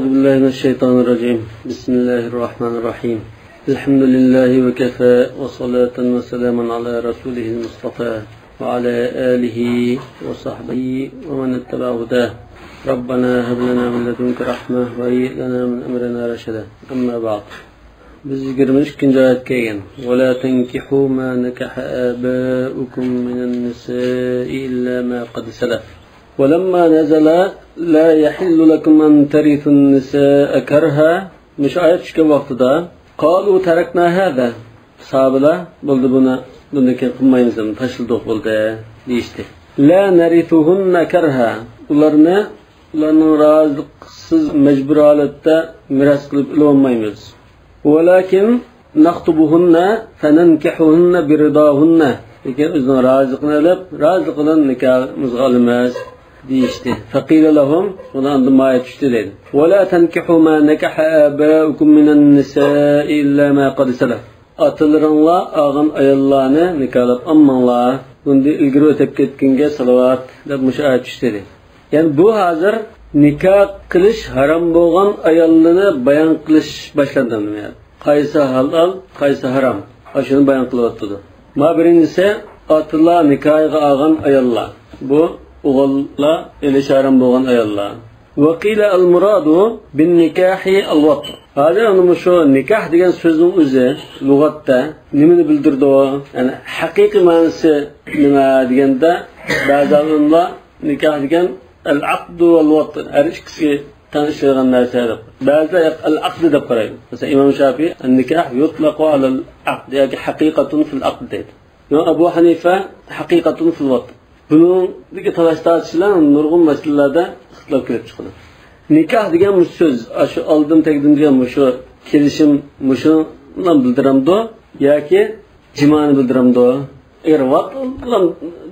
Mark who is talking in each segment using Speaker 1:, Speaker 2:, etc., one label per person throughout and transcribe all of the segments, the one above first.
Speaker 1: أعوذ بالله من الشيطان الرجيم. بسم الله الرحمن الرحيم. الحمد لله وكفى وصلاة وسلاما على رسوله المصطفى وعلى آله وصحبه ومن اتبع هداه. ربنا هب لنا من لدنك رحمة وهيئ لنا من أمرنا رشدا. أما بعد. biz 22 oyatga kelgan. ولا تنكحوا ما نكح آباؤكم من النساء إلا ما قد سلف. ولما نزل لا يحل لكم أن ترثوا النساء كرها مش آيات شكل وقتدا قالوا تركنا هذا صحابلا بولdu buniki qilmaymizmi tashildiq bo'ldi deyishdi. La narithuhunna karha ularning roziliqsiz majbur holatda miras qilib olmaymiz. Walakin naqtubuhunna fanankihuhunna biridahunna lekin o'zining roziliqini olib roziliq bilan nikohimizga olamiz deyishdi. Faqila lahum ulardan mayat tushdi dedi. Wala tankihu ma nakaha abaukum minan nisa'i illa ma qad salaf. Atalaringlar olgan ayollarni nikohlab olmanglar. Bunda ilgari o'tib ketganga salovat deb mushoat tushdi dedi. Ya'ni bu hozir nikoh qilish harom bo'lgan ayollarni bayon qilish boshlandi. Qaysi halol, qaysi harom. Shuni bayon qilyapti. Ma birinchisi atlar nikohga olgan ayollar. Bu o'g'illar ilisharim bo'lgan ayollar. Vaqila al-muradu bin nikahi al-wat. Hozir uni shu nikoh degan so'zning o'zi lug'atda nimani bildirdi? Ya'ni haqiqiy ma'nosi nima deganda ba'zi ular nikoh degan al-aqd wal-wat har ikkisi tanishilgan narsa deb. Ba'zilar al-aqd deb qaraydi. Masalan Imom Shafiy an-nikoh yutlaqu ala al-aqd yoki haqiqatun fil aqd deydi. Abu Hanifa haqiqatun fil wat. Buningdagi talashtirishlar nurg'un masalalarda ixtilof kelib chiqadi. Nikoh degan so'z, shu oldin tegdim degan shu kelishim shuni bildiramdi yoki jimoni bildiramdi. Agar vat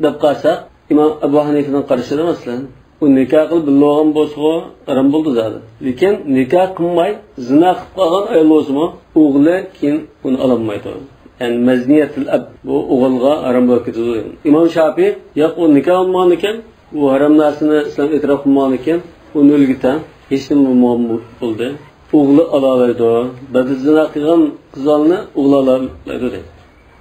Speaker 1: deb qarasa, Imom Abu Hanifaning qarashida masalan, u nikoh qilib bilgan bo'lsa, harom bo'ldi zodi. Lekin nikoh qilmay zina qilib qolgan ayol bo'lsa, o'g'li keyin uni ololmaydi. Yani mezniyetul ab bu o'g'ilga harom bo'lib ketadi. Imom Shafiy yo'q u nikoh qilmagan ekan, bu harom narsani islom e'tirof qilmagan ekan, uni o'lgitan hech nima muammo bo'ldi. O'g'li ola oladi. Ba'zi zina qilgan qizlarni o'g'li ola oladi dedi.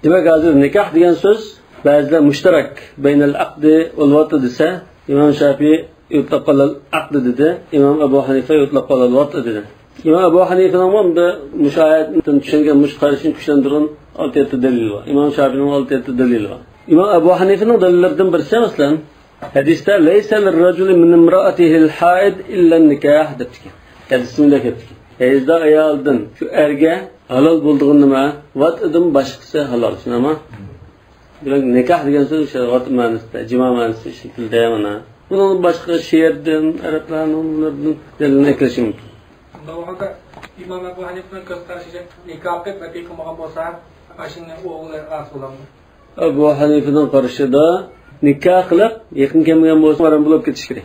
Speaker 1: Demak, hozir nikoh degan so'z ba'zida mushtarak baynal aqd wal wat desa, Imom Shafiy yutlaq qilal aqd dedi, Imom Abu Hanifa yutlaq qilal wat dedi. Imom Abu Hanifaning hamda mushoyatdan tushungan mushqarishni kuchlantirgan 6 dalil var. İmam Şafii'nin 6 dalil var. İmam Ebu Hanife'nin dalillerinden birisi mesela hadiste "Leysa lir-raculi min imra'atihi'l haid illa nikah" depti. Hadisinde ketdi. Ezda ayoldan şu erge halol bo'ldig'ini nima? Vat edim boshqasi halol. Shunami? Bilan nikah degan so'z o'sha vat ma'nosida, jimo ma'nosida ishletildi mana. Buni boshqa she'rdan, arablarning ulardan dalilini kelishim mumkin.
Speaker 2: Bunda İmam Ebu Hanife'nin gösterişi nikah qilib va qilmagan bo'lsa Aşınne oğlu asılamı.
Speaker 1: Abu Hanife'nin karşıda nikah qilib, yaqin kelmagan bo'lsa, harom bo'lib ketish kerak.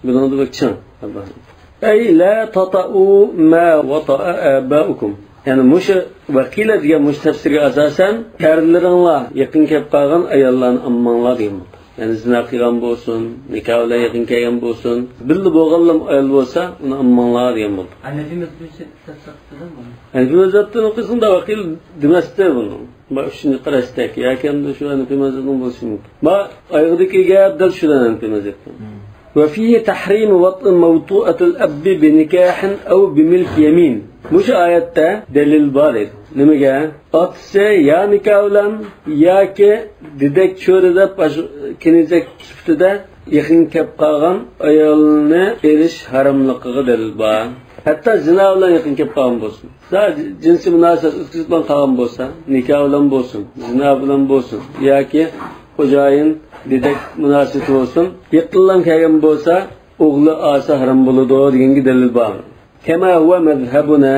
Speaker 1: Buni deb aytgan. Ay la tata'u ma wata'a abaukum. Yani musha vakila degan mush tafsirga asosan, erlaringlar yaqin kelib qolgan ayollarni ammanglar degan. Yani zina qilgan bo'lsin, nikoh bilan yaqin kelgan bo'lsin, billi bo'lganlar ayol bo'lsa, uni ammanglar degan bo'ldi.
Speaker 3: Hanafi mazhabida tasdiqlangan.
Speaker 1: Hanafi mazhabida o'qisunda vakil demasdi buni. Ma shuni qarashdak, yoki ham shu Hanafi mazhabining bo'lishi mumkin. Ma oyog'idagi gap dal shudan Hanafi mazhabida. Va fihi tahrim vat' mawtu'at al-ab bi nikah aw bi milk yamin. Mush oyatda dalil bor edi. Nimaga? Otsa ya nikoh bilan yoki dedak cho'rida kinizak sifatida yaqin kelib qolgan ayolni erish haromligiga dalil bor. Hatta zina bilan yaqin kelib qolgan bo'lsin. Sadece jinsiy munosabat o'tkazib qolgan bo'lsa, nikoh bilan bo'lsin, zina bilan bo'lsin yoki xo'jayin dedak munosabat bo'lsin, yaqinlan kelgan bo'lsa, o'g'li olsa harom bo'ladi deganga dalil bor. Kama huwa mazhabuna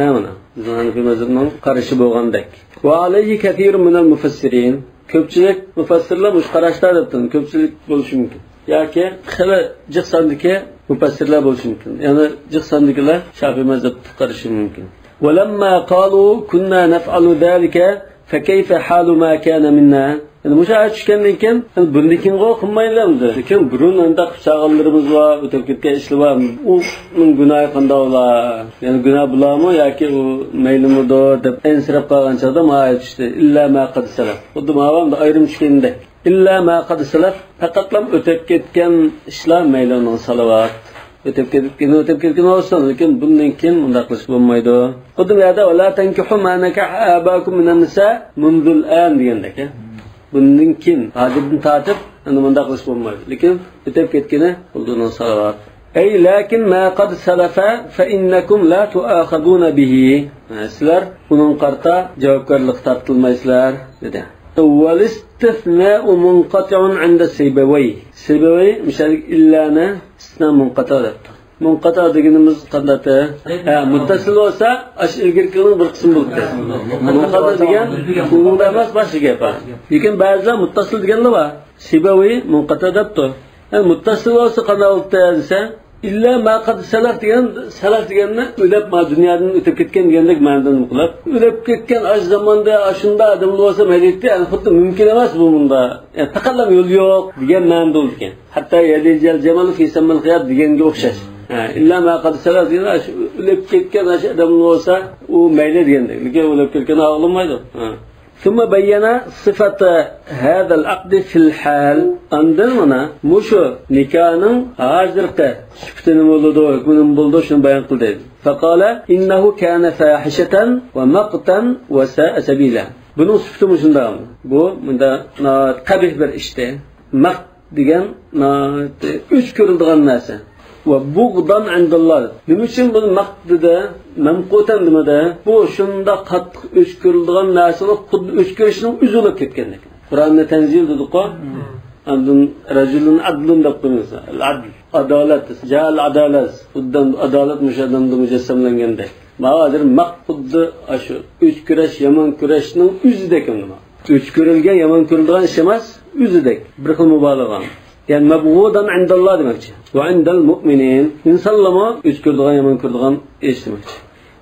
Speaker 1: bizning mazhabning qarashi bo'lgandek. Va alayhi kathir min al-mufassirin ko'pchilik mufassirlar mush qarashlar debdi, ko'pchilik bo'lishi mumkin. Yoki xila jiqsandiki mufassirlar bo'lishi mumkin. Ya'ni jiqsandikilar Shafiy mazhabida qarashi mumkin. Walamma qalu kunna naf'alu dhalika fa kayfa halu ma kana minna Yani bu şahit düşkenden keyin bundan keyin qilmaylamdi. Lekin burun unda qıçağanlarımız var, o'tib ketgan ishlar var. Uning gunohi qanday bo'lar? Yani gunoh bo'larmi yoki u maylimido deb ensirab qolgan chog'da ma'ayat tushdi. Illa ma qad salaf. Xuddi ma'vamda ayrim tushganda. Illa ma qad salaf faqatlam o'tib ketgan ishlar maylining salavat. O'tib ketgan olsa, lekin bundan keyin bunday qilish bo'lmaydi. Xuddi bu yerda wala tankihu ma nakaha abakum minan nisa munzul an degandek. Bundan keyin hozirdan tortib ana bunday qilish bo'lmaydi. Lekin o'tib ketgani bundan salavat. Ey lakin ma qad salafa fa innakum la tu'akhaduna bihi. Sizlar uning qarta javobgarlik tortilmaysizlar dedi. والاستثناء منقطع عند السيبوي. سيبوي مشارك إلانا استثناء منقطع دبت. منقطع deganimiz qandati? Muttasil bo'lsa, ash ilgirkining bir qismi bo'ladi. Munqata degan unda emas boshqa gap. Lekin ba'zilar muttasil deganlar bor. Sibawi munqata debdi. Muttasil bo'lsa qanday bo'ladi desa, illa ma qad salaf deganni o'lib ma dunyodan o'tib ketgan degandek ma'nodan qilib, o'lib ketgan ash zamonda ashunda odam bo'lsa maylikda, xuddi mumkin emas bu bunda. Faqatlam yo'l yo'q degan ma'noda bo'lgan. Hatto yalijal jamal fi samal qiyad deganga o'xshash. İlla ma qad salaf degan o'lib ketgan ash odam bo'lsa u mayli degandek. Lekin o'lib ketgan og'lamaydi. ثم بين صفة هذا العقد في الحال عندنا مشو نكاحن حاضرته صفتن بولدو حكمن بولدو شنو بيان قلدي فقال إنه كان فاحشة ومقتا وساء سبيلا bunun sıfatı muşunda bu bunda qabih bir işte maq degan üç körüldüğün narsa ve buğdan indallah. Nima uchun buni maqdida mamqutan demada bu shunda qattiq o'chkirilgan narsani xuddi o'chkirishning uzilib ketgandek. Qur'onda tanzil dedi-ku. Andun rajulun adlun deb qo'ymiz. Al-adl, adolat, jal adolat, xuddan adolat mushadamda mujassamlangandek. Ma'adir maqdda ashu o'chkirish yomon kurashning uzidek nima. O'chkirilgan yomon ko'rilgan ish emas, uzidek. Bir xil mubolag'a. Yani mabğudan indallah demekçi. Ve indal mu'minin insallama üskürdüğün yaman kürdüğün eş demekçi.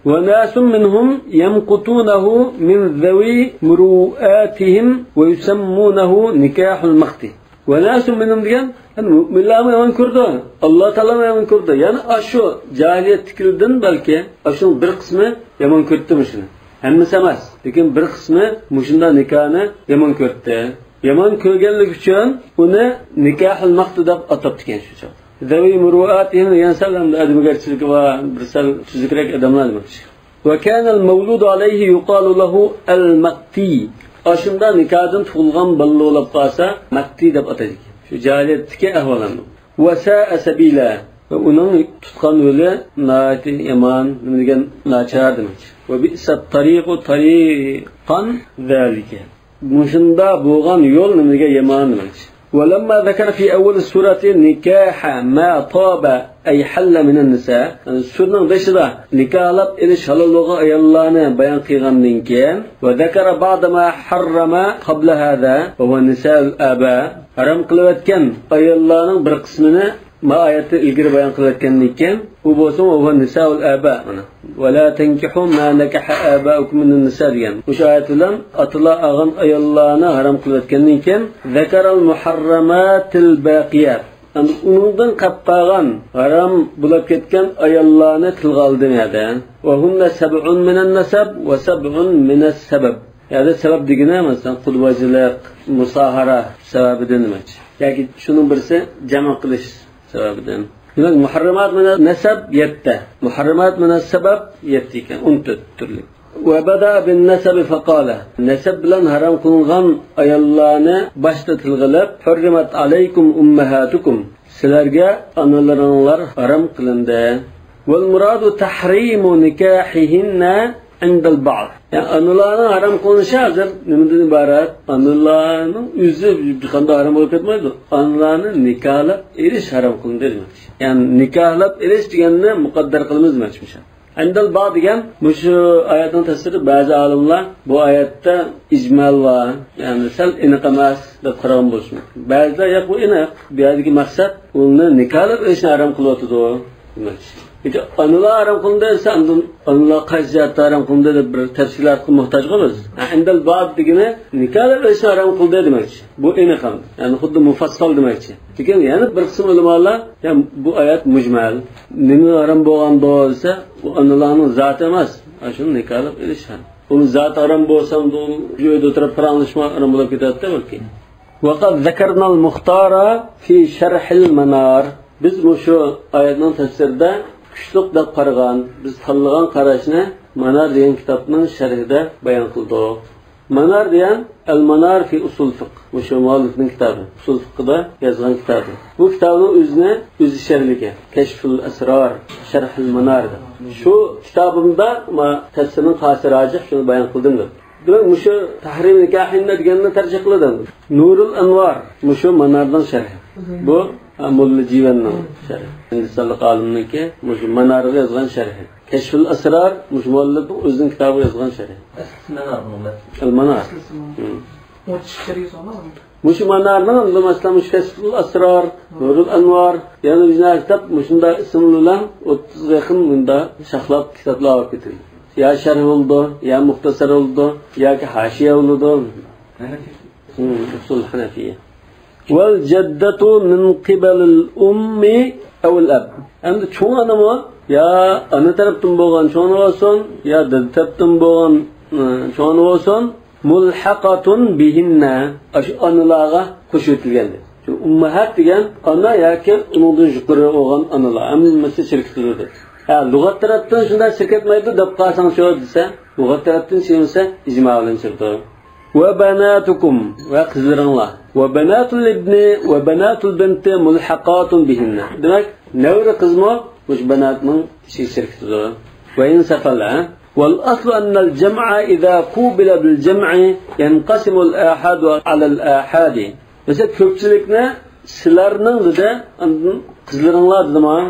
Speaker 1: Ve nasun minhum yemkutunehu min zevi muru'atihim ve yusemmunehu nikahul makti. Ve nasun minhum diyen mü'minler mi yaman kürdü? Allah Teala mı yaman kürdü? Yani aşu cahiliyet tikildin belki aşun bir kısmı yaman kürdü müşünü. Hemmisi emez. Lekin bir kısmı müşünde nikahını yaman kürdü. Yaman ko'rganlik uchun uni nikohul maqd deb atabdigan shu chog. Zawi muru'atihim yansalamda adamgarchilik va bir sal tuzukroq odamlar demoqchi. Va kana al-mawlud alayhi yuqalu lahu al-maqti. Ashunda nikohdan tug'ilgan balla bo'lib qolsa, maqti deb ataydi. Shu jahiliyatdagi ahvolan. Va sa'a sabila. Va uning tutgan yo'li naati yaman degan nachar demoqchi. Va bi'sa tariqu tariqan zalika. Muşunda boğan yol nimiga yaman demoqchi. ولما ذكر في أول السورة نكاح ما طاب أي حل من النساء السورة بشرة نكاح لب إلش حلالوغا أيالله بيان قيغان كان وذكر بعض ما حرم قبل هذا وهو نساء الآباء حرم قلوات كان أيالله برقسمنا ما آيات الجر بيان قلوات كان نكان وبوسم وهو نساء الآباء ولا تنكحوا ما نكح آباؤكم من النساء ديان وش آيات لهم أطلع أغن أيالله حرم قلوات كان نكان ذكر المحرمات الباقيات Onundan qapqagan haram bulab ketgan ayollarni tilga oldi. Va hunna sab'un minan nasab va sab'un minas sabab. Yani sabab degani masalan qudvachilik, musahara sababidan demakchi. Yoki shuning birisi jama qilish sababidan. Demak muharramat minan nasab 7. Muharramat minas sabab 7 ekan, 14 turli. وبدأ بالنسب فقال نسب لن هرم قلغان ayollarni başta tilgilib hurrimat alaykum ummahatukum sizlarga onalaringlar harom qilindi val muradu tahrimu nikahihinna indal ba'd yani onalarning harom qilinishi hozir nimadan iborat onalarning o'zi qanday harom bo'lib ketmaydi onalarni nikohlab erish harom qilindi demakchi yani nikohlab erish deganni muqaddar qilamiz demakchi Endel bağ degan şu ayetning tafsiri bazı alimlar bu ayette icmal var. Yani sel iniq emas deb qaragan bo'lishmi. Ba'zilar yo'q bu iniq. Bu yerdagi maqsad uni nikohlab ishni harom qilyotdi demoqchi. Anılar aram kılında ise anılar kaçacak aram kılında da bir tefsilat muhtaç oluruz. Endel bab digine nikahlar ise aram kılında demek. Bu en akam. Yani xuddi mufassal demek. Lekin yani bir kısım ulamalar yani bu ayet mücmel. Nima aram bo'lganda ise bu anılarning zati emas. Shuni nikahlar ilishgan. Onun zat aram bo'lsam da joyda o'tirib paranglashma aram bo'lib ketadi balki. وقد ذكرنا المختار في شرح المنار. Biz bu şu ayetning tafsirida kuchliq deb qaragan, biz tanlagan qarashni Manar degan kitobning sharhida bayon qildik. Manar degan Al-Manar fi usul fiqh. Bu şu muallifning kitobi. Usul fiqhda yozgan kitobi. Bu kitobning o'zi sharhligi, Kashful Asrar, Sharh al-Manar. Şu kitobimda tafsirning qasiraji shuni bayon qildim. Demek muşu tahrim nikahinde deganini tarjih qildim. Nurul Anvar muşu Manardan sharhi. Bu Mulla Jivanning sharhi. Hindistonlik olimniki muşu Manarga yozgan sharhi. Kashful Asrar muşu muallifning o'zining kitobiga yozgan sharhi. Al-Manar. Muşu Manarning masalan Kashful Asrar, Nurul Anvar, yani bizning kitap muşunda ismli bilan 30 yaqin bunda sharhlab kitoblar olib ketildi. Ya şerh oldu, ya muhtasar oldu, ya ki haşiye oldu. Usul Hanefiye. Vel ceddetu min qibalil ummi evil ab. Endi çoğun anamı ya ana taraftan boğan çoğun olsun, ya dede taraftan boğan çoğun olsun, mulhaqatun bihinna. Aşı anılağa koşutilgendi. Çünkü ummahat degen ana ya ki onundan yukarı olan anılar. Emnilmesi şirketlidir. Lügat taraftan şunda şirketmaydı deb qalsang şu desa, lügat taraftan şeyinse icma bilan çıktı. Ve banatukum ve qizlaringlar ve banatul ibni ve banatul binti mulhaqatun bihinna. Demek nevri qizmi bu banatning shirkatidir. Ve in safala wal aslu anna al jam'a idha qubila bil jam'i yanqasimu al ahad ala al ahad. Mesela ko'pchilikni sizlarning dedi qizlaringlar dedimi?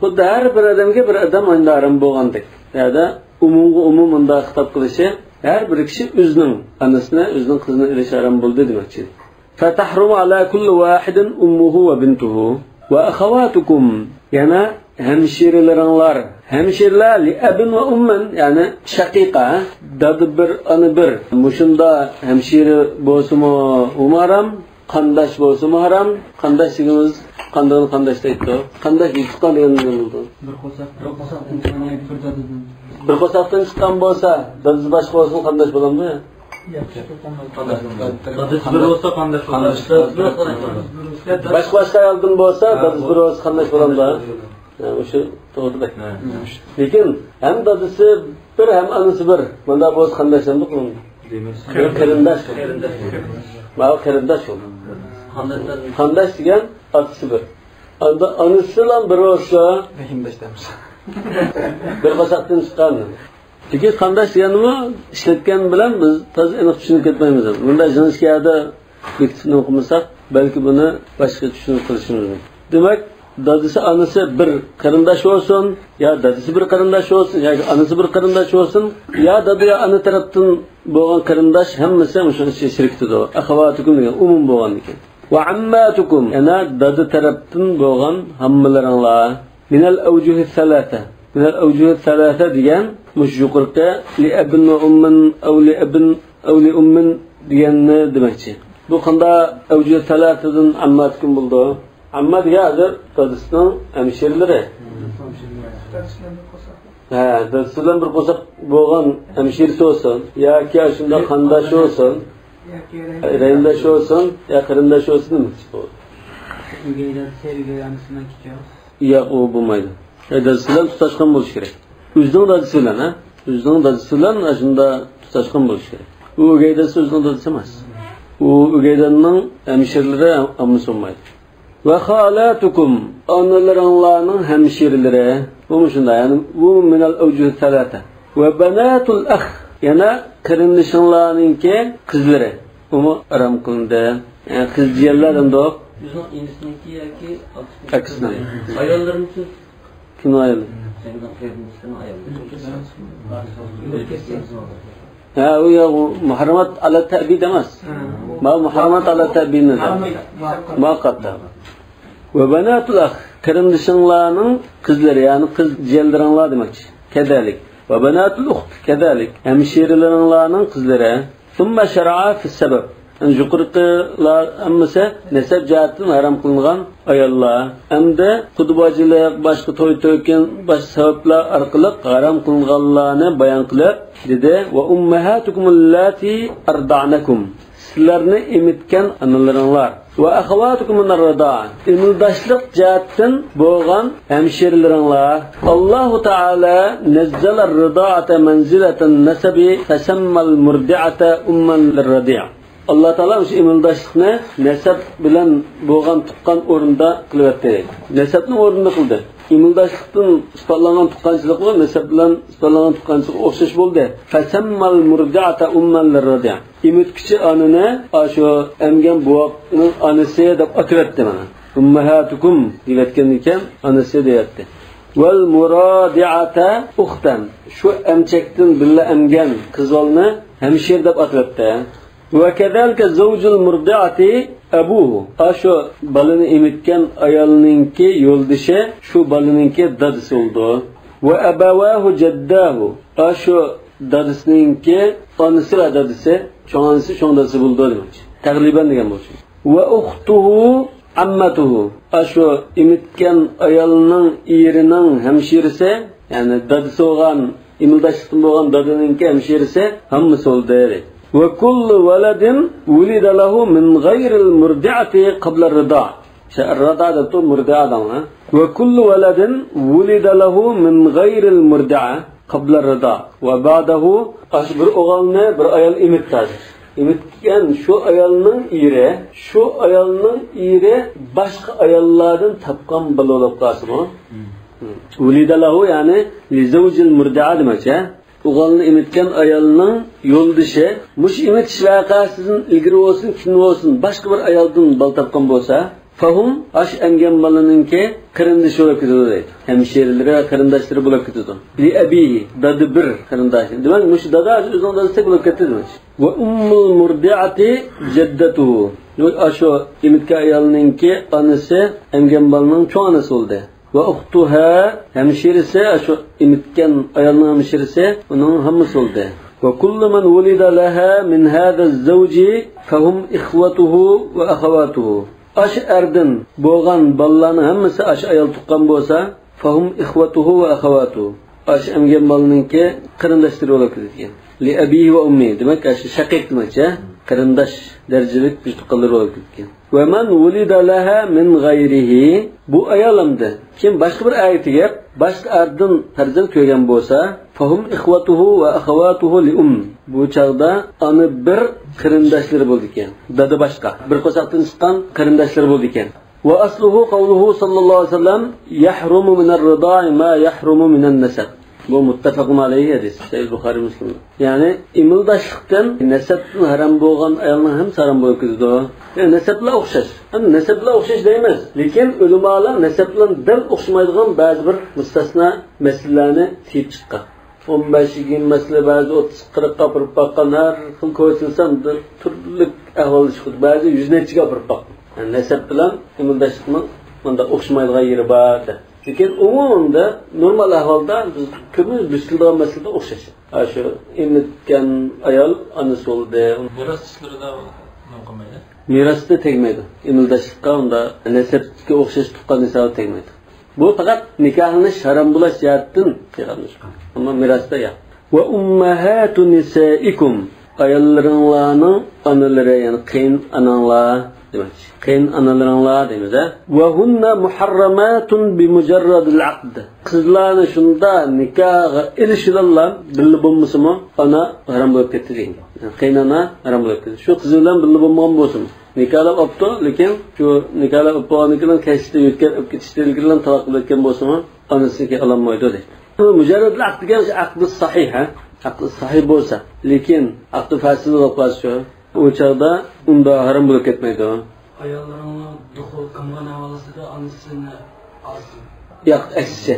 Speaker 1: Xuddi har bir odamga bir odam andarim bo'lgandek. Ya'da umumga umum unda xitob qilishi har bir kishi o'zining onasini, o'zining qizini ilisharam bo'ldi demoqchi. Fatahrumu ala kulli wahidin ummuhu va bintuhu va akhawatukum. Yana hamshiralaringlar, hamshirlar li abin va umman, ya'ni shaqiqa, dadi bir, ana bir. Mushunda hamshira bo'lsa-mu umaram, qandash bo'lsa-mu haram, qandash deganimiz qandan qandash deydi? Qandash chiqqan deganimiz bo'ldi. Bir qo'saqdan chiqqan bo'lsa, dadasi boshqa bo'lsa qandash bo'ladimi? Dadasi bir bo'lsa qandash bo'ladi. Boshqa ayoldan bo'lsa, dadasi bir bo'lsa qandash bo'ladimi? O'sha to'g'ri. Lekin ham dadasi bir, ham onasi bir. Bunda bo'lsa qandash ham bo'ladi. Qarindosh. Ma'lum qarindosh bo'ladi. Qandash degan otasi bir. Onasi bilan bir bo'lsa, rahimdashdamiz. Bir qo'saqdan chiqqan. Chunki qandash deganimi ishlatgan bilan biz to'g'ri aniq tushunib ketmaymiz. Bunda jinskiyada bekitishni o'qimasak, balki buni boshqa tushunib qilishimiz mumkin. Demak, dadasi onasi bir qarindosh bo'lsin, yo dadasi bir qarindosh bo'lsin, yoki onasi bir qarindosh bo'lsin, yo dada yo ona tarafdan bo'lgan qarindosh hammasi o'sha shirkdir. Akhawatukum degan umum bo'lgan ekan. Va ammatukum, ana dada tarafdan bo'lgan hammalaringlar minal awjuh thalatha. Minal awjuh thalatha degan mush yuqorqa li abn va ummin aw li abn aw li ummin deganni demakchi. Bu qanda awjuh thalathadan ammatukum bo'ldi. Amma degandir dadasining hamshirlari. Dadasidan bir qo'saq bo'lgan hamshirsi bo'lsin, yoki shunda qandash bo'lsin, rayindash bo'lsin, yo qarindosh bo'lsin demoqchi bo'ldi.
Speaker 3: Uygaylarsa uygayanisidan kichik.
Speaker 1: Yo'q, u bo'lmaydi. Dadasidan tutashgan bo'lish kerak. O'zining dadasi bilan, o'zining dadasi bilan shunda tutashgan bo'lish kerak. U o'gaydasi o'zining dadasi emas. U o'gaydanning hamshirlari ammasi bo'lmaydi. Ve halatukum, analarınlarının hemşirleri, bu mu şunda, yani bu minal avcuh thalata. Ve banatul akh, yana kırındışınlarınki kızları, bu mu aram kılında, yani kız diyerlerden de o.
Speaker 3: Bizim indisindeki yaki
Speaker 1: aksine.
Speaker 3: ayarlarım için.
Speaker 1: Kim ayarlı? Ha, o ya muharramat ala ta'bid demez. Ma muharramat ala ta'bid nedir? Ma qatta. Ve banatul akh, qarindishinglarning qizlari, ya'ni qiz jiyanlaringlar demoqchi. Kadalik. Va banatul ukht kadalik. Hamshiralaringlarning qizlari. Thumma shar'a fi sabab. Yuqoriqilar ammasi nasab jihatdan harom qilingan ayollar hamda xudbojilik boshqa to'y to'kin boshqa sabablar orqali harom qilinganlarni bayon qilib dedi va ummahatukum allati arda'nakum sizlarni emitgan onalaringlar va akhawatukum min ar-rida'a imildashlik jihatdan bo'lgan hamshiralaringlar Allohu taala nazzala ar-rida'ata manzilatan nasabi fasamma al-murdi'ata umman lir-radi'. Allah Taala o'sha imildashlikni nasab bilan bo'lgan tuqqan o'rinda qilyapti. Nasabning o'rnida qildi. Imildashlikdan isbotlangan tuqqanchilik bilan nasab bilan isbotlangan tuqqanchilik o'xshash bo'ldi. Fasammal murdi'ata umman lir-radi'. Imitkichi onini shu emgan buvoqning onasi deb atayapti mana. Ummahatukum deyotgan ekan, onasi deyapti. Wal muradi'ata ukhtan. Shu emchakdan billa emgan qizolni hamshir deb atayapti. وكذلك زوج المرضعة أبوه أشو بالني إمتكن أيالنينكي يولدشة شو بالنينكي دادس oldu وأبواه جداه أشو dadisninki onasi va dadisi cho'nisi cho'ndasi bo'ldi demoqchi taqriban degan bo'lsa va uxtuhu ammatuhu ashu imitgan ayolning erining hamshirisi ya'ni dadisi bo'lgan imildashlikdan bo'lgan dadininki hamshirisi hammasi bo'ldi dedi va kullu waladin wulida lahu min ghayri al-murdi'ati qabla ar-rida'a ar-rida'a to murdi'adan va kullu waladin wulida lahu min ghayri al-murdi'a qabla ar-rida'a va ba'dahu ashbir o'g'ilni bir ayol imitadi imitgan shu ayolning eri boshqa ayollardan topgan bo'lib qolsa wulida lahu ya'ni li zawjil murdi'a demakchi o'g'ilni imitgan ayolning yo'ldishi mush imitish vaqasidan ilgari bo'lsin keyin bo'lsin boshqa bir ayoldan bal topgan bo'lsa fahum ash emgan bolaninki qarindoshi bo'lib ketadi deydi hamshiralari va qarindoshlari bo'lib ketadi li abihi dadi bir qarindoshi demak mush dada o'zining dadasi bo'lib ketadi va ummul murdi'ati jaddatuhu ashu imitgan ayolninki onasi emgan bolaning cho'ng onasi bo'ldi va uxtuha hamshirisi ashu imitgan ayolning hamshirisi uning hammasi bo'ldi va kullu man wulida laha min hadha az-zawji fahum ikhwatuhu va akhawatuhu ash erdin bo'lgan bolalarning hammasi ash ayol tuqqan bo'lsa fahum ikhwatuhu va akhawatuhu ash emgan bolaninki qarindoshlari bo'lib ketgan li abihi va ummi demak ash shaqiq demakchi qarindosh darajalik tuqqanlar bo'lib ketgan va man wulida laha min ghayrihi bu ayolimdi kim boshqa bir aytiga boshqa ardin farzand ko'rgan bo'lsa fahum ikhwatuhu va akhawatuhu li bu chaqda ani bir qarindoshlari bo'ldi ekan dada boshqa bir qo'saqdan chiqqan qarindoshlari bo'ldi ekan va asluhu qawluhu sallallohu alayhi vasallam yahrumu min ar-rida'i ma yahrumu min an-nasab bu muttafaqun alayhi hadis Sahih Buxoriy Muslim ya'ni imildashlikdan nasabning harom bo'lgan ayolning ham harom bo'lib ketadi nasablar o'xshash nasablar o'xshash deymiz lekin ulamolar nasab bilan dal o'xshamaydigan ba'zi bir mustasno masalalarni tiyib chiqqan 15-20 masala ba'zi 30-40 ga borib baqqan har xil ko'rsatsam turli ahvol chiqdi ba'zi 100 nechaga borib baqqan nasab bilan imildashlikning bunda o'xshamaydigan yeri bor lekin umumda normal ahvolda biz ko'pimiz biladigan masalada o'xshash shu emitgan ayol onasi bo'ldi
Speaker 2: meros ishlarida qilmaydi
Speaker 1: merosda tegmaydi imildashlikqa unda nasabga o'xshash tuqqan nisab tegmaydi bu faqat nikohlanish harom bo'lish jihatdan tegamish ammo merosda yo'q va ummahatu nisaikum ayollaringlarning onalari ya'ni qiyin onanglar demakchi qiyin onalaringlar deymiz va hunna muharramatun bi mujarradil aqd qizlarni shunda nikohga ilishidanlar birga bo'lmasimi ona harom bo'lib ketdi degan qiyin ona harom bo'lib ketdi shu qiz bilan birga bo'lmagan bo'lsin nikohlab olibdi lekin shu nikohlab olganidan kashda o'tgan olib ketishdan taloq qilib o'tgan bo'lsimi onasiga ololmaydi deydi mujarradil aqd degan aqdi sahih aqdi sahih bo'lsa lekin aqdi fasid bo'lib qolsa u chog'da unda harom bo'lib ketmaydi
Speaker 3: ayollarini duxul qilgan holatida onasini olsin
Speaker 1: yo'q aksicha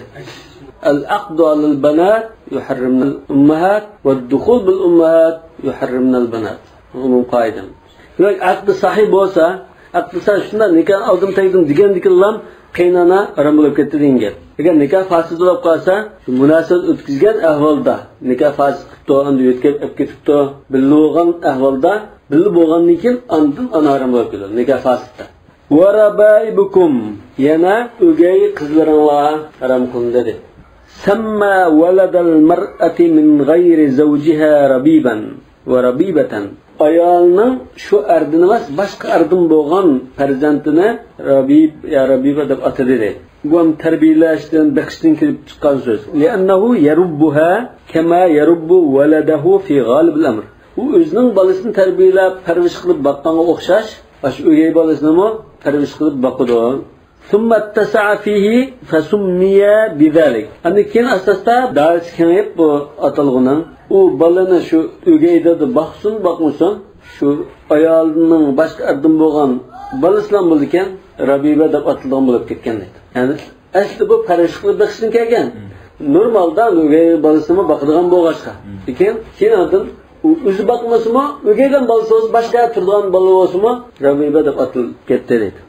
Speaker 1: al-aqdu al-banat yuharrimna al-ummahat va ad-dukhul bil-ummahat yuharrimna al-banat umum qoida yo'q aqdi sahih bo'lsa aqdi sahih shunda nikoh oldim tegdim degandikilar qaynona harom bo'lib ketdi degan gap. Agar nikoh fasid bo'lib qolsa, shu munosabat o'tkazgan ahvolda nikoh fasid qilibdi, endi o'tkazib olib ketibdi, birga bo'lgan ahvolda, birga bo'lgandan keyin ondan harom bo'lib ketadi nikoh fasidda. Va rabaibukum, yana o'gay qizlaringlar harom qilindi dedi. Samma waladal mar'ati min g'ayri zawjiha rabiban va rabibatan. Ayolning shu ardin emas, boshqa ardin bo'lgan farzandini rabib ya rabiba deb atadi dedi. Bu ham tarbiyalashdan, baqishdan kelib chiqqan so'z. Li'annahu yarubbuha kama yarubbu waladahu fi g'alib al-amr. U o'zining bolasini tarbiyalab, parvarish qilib boqqanga o'xshash, shu o'gay bolasini parvarish qilib boqadi. Thumma tasa'a fihi fasummiya bidalik. Ana keyin asosda dars kengayib bu atalg'uning u balani shu o'gayda boqsin, boqmasin, shu ayolning boshqa ardim bo'lgan balasidan bo'lgan rabiba deb atalgan bo'lib ketgan deydi. Ya'ni asli bu parvarish qilib boqishdan kelgan. Normalda o'gay balasini boqadigan bo'lg'achqa. Lekin keyin u o'zi boqmasimi, o'gaydan balasi boshqa turgan bola bo'lsa-mi, rabiba deb atalib ketdi deydi.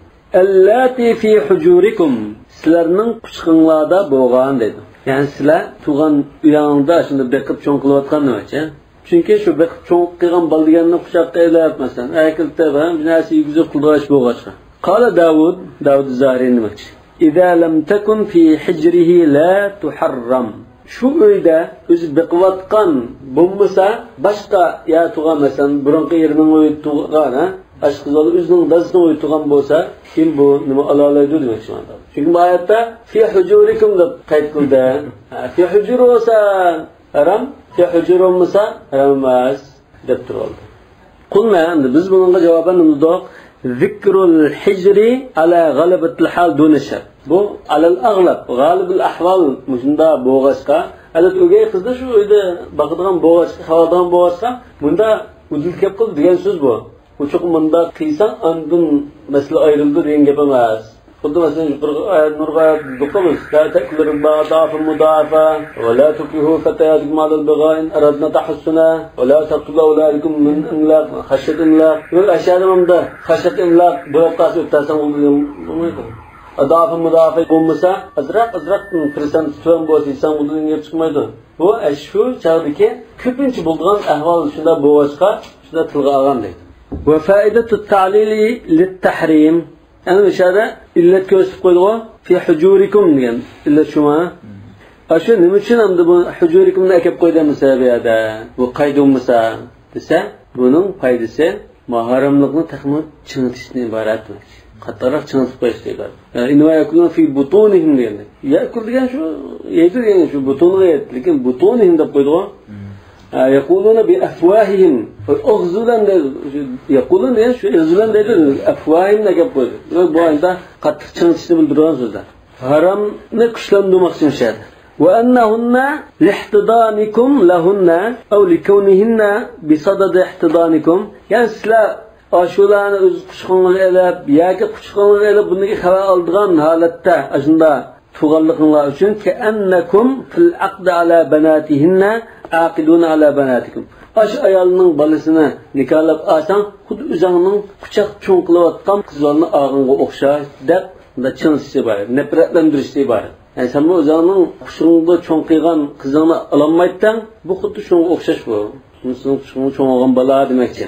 Speaker 1: Allati fi hujurikum, sizlarning quchqinglarda bo'lgan dedi. Ya'ni sizlar tug'an uyingda shunda beqib cho'ng qilayotgan nimacha? Chunki shu beqib cho'ng qilgan bol deganni quchoqqa ilib, masalan, akilta ham narsa yuguzib qildirish bo'lg'achqa. Qala Davud Zahiri nimachi? Idza lam takun fi hijrihi la tuharram. Shu uyda o'zi beqiyotgan bo'lmasa, boshqa ya tug'an masalan, burunqi yerining uyi tug'an, ashqizol o'zining dazini o'yturgan bo'lsa, kim bu nima alolaydi demoqchi mana. Chunki bu oyatda fi hujurikum deb qayd qildi. Fi hujurusa haram, fi hujurumsa haram emas deb turoldi. Qulna endi biz bunga javoban nimdoq zikrul hijri ala g'alabatil hal dunashar. Bu alal aghlab, g'alibul ahval munda bo'g'ashqa, adat o'gay qizni shu uyda baqadigan bo'g'ashqa, havodan bo'g'ashqa, bunda udil kep qil degan so'z bu. Uçuk munda qiysan andın mesele ayrıldı degan gap emas. Xuddi masalan nurga do'qimiz, ta'kilur ba'dafa mudafa va la tukihu fatayatikum alal baghain aradna tahassuna va la taqtulu awladikum min imlaq khashyat imlaq. Yo'q ashadimda khashyat imlaq bo'qas o'tasan bo'lmaydi. Adafa mudafa bo'lmasa, azraq kirsan tuvan bo'lsa, bundan gap chiqmaydi. Bu shu chaqdagi ko'pincha bo'lgan ahvol shunda bo'g'ashqa, shunda tilga olgan deydi. وفائدة التعليل للتحريم أنا مش هذا إلا تكوسف قدوة في حجوركم يعني إلا شو ما أشون نمشين عند حجوركم نأكل قيدا مسابي هذا وقيدهم مسا تسا بنون فائدة ما هرم لقنا تخمن شنتشني بارات مش خطرك شنت قيس تيجار إنه يأكلون في بطونهم يعني يأكل يعني شو يأكل يعني شو بطون غير لكن بطونهم ده قدوة يقولون بأفواههم أغزلان يقولون إيش أغزلان ده أفواههم نجاب قول bu anda qattiq chiqishni bildirgan so'zlar. Haram ne kuchlandirmoqchi shar. وأنهن لاحتضانكم لهن أو لكونهن بصدد احتضانكم يعني sizlar ashularni o'z quchqinlarga elab yoki quchqinlarga elab bunga xabar oldigan holatda shunda tug'anliqlar uchun كأنكم في العقد على بناتهن aqidun ala banatikum. Ash ayolning bolasini nikohlab olsang, xuddi o'zingning quchoq cho'ng qilayotgan qizlarni og'inga o'xshash deb unda chinsiz bor, nafratlantirish bor. Yani sen bu o'zingning quchog'ingda cho'ng qilgan qizingni ololmaysan, bu xuddi shunga o'xshash bu. Shunisining quchog'i cho'ng olgan bola demakchi.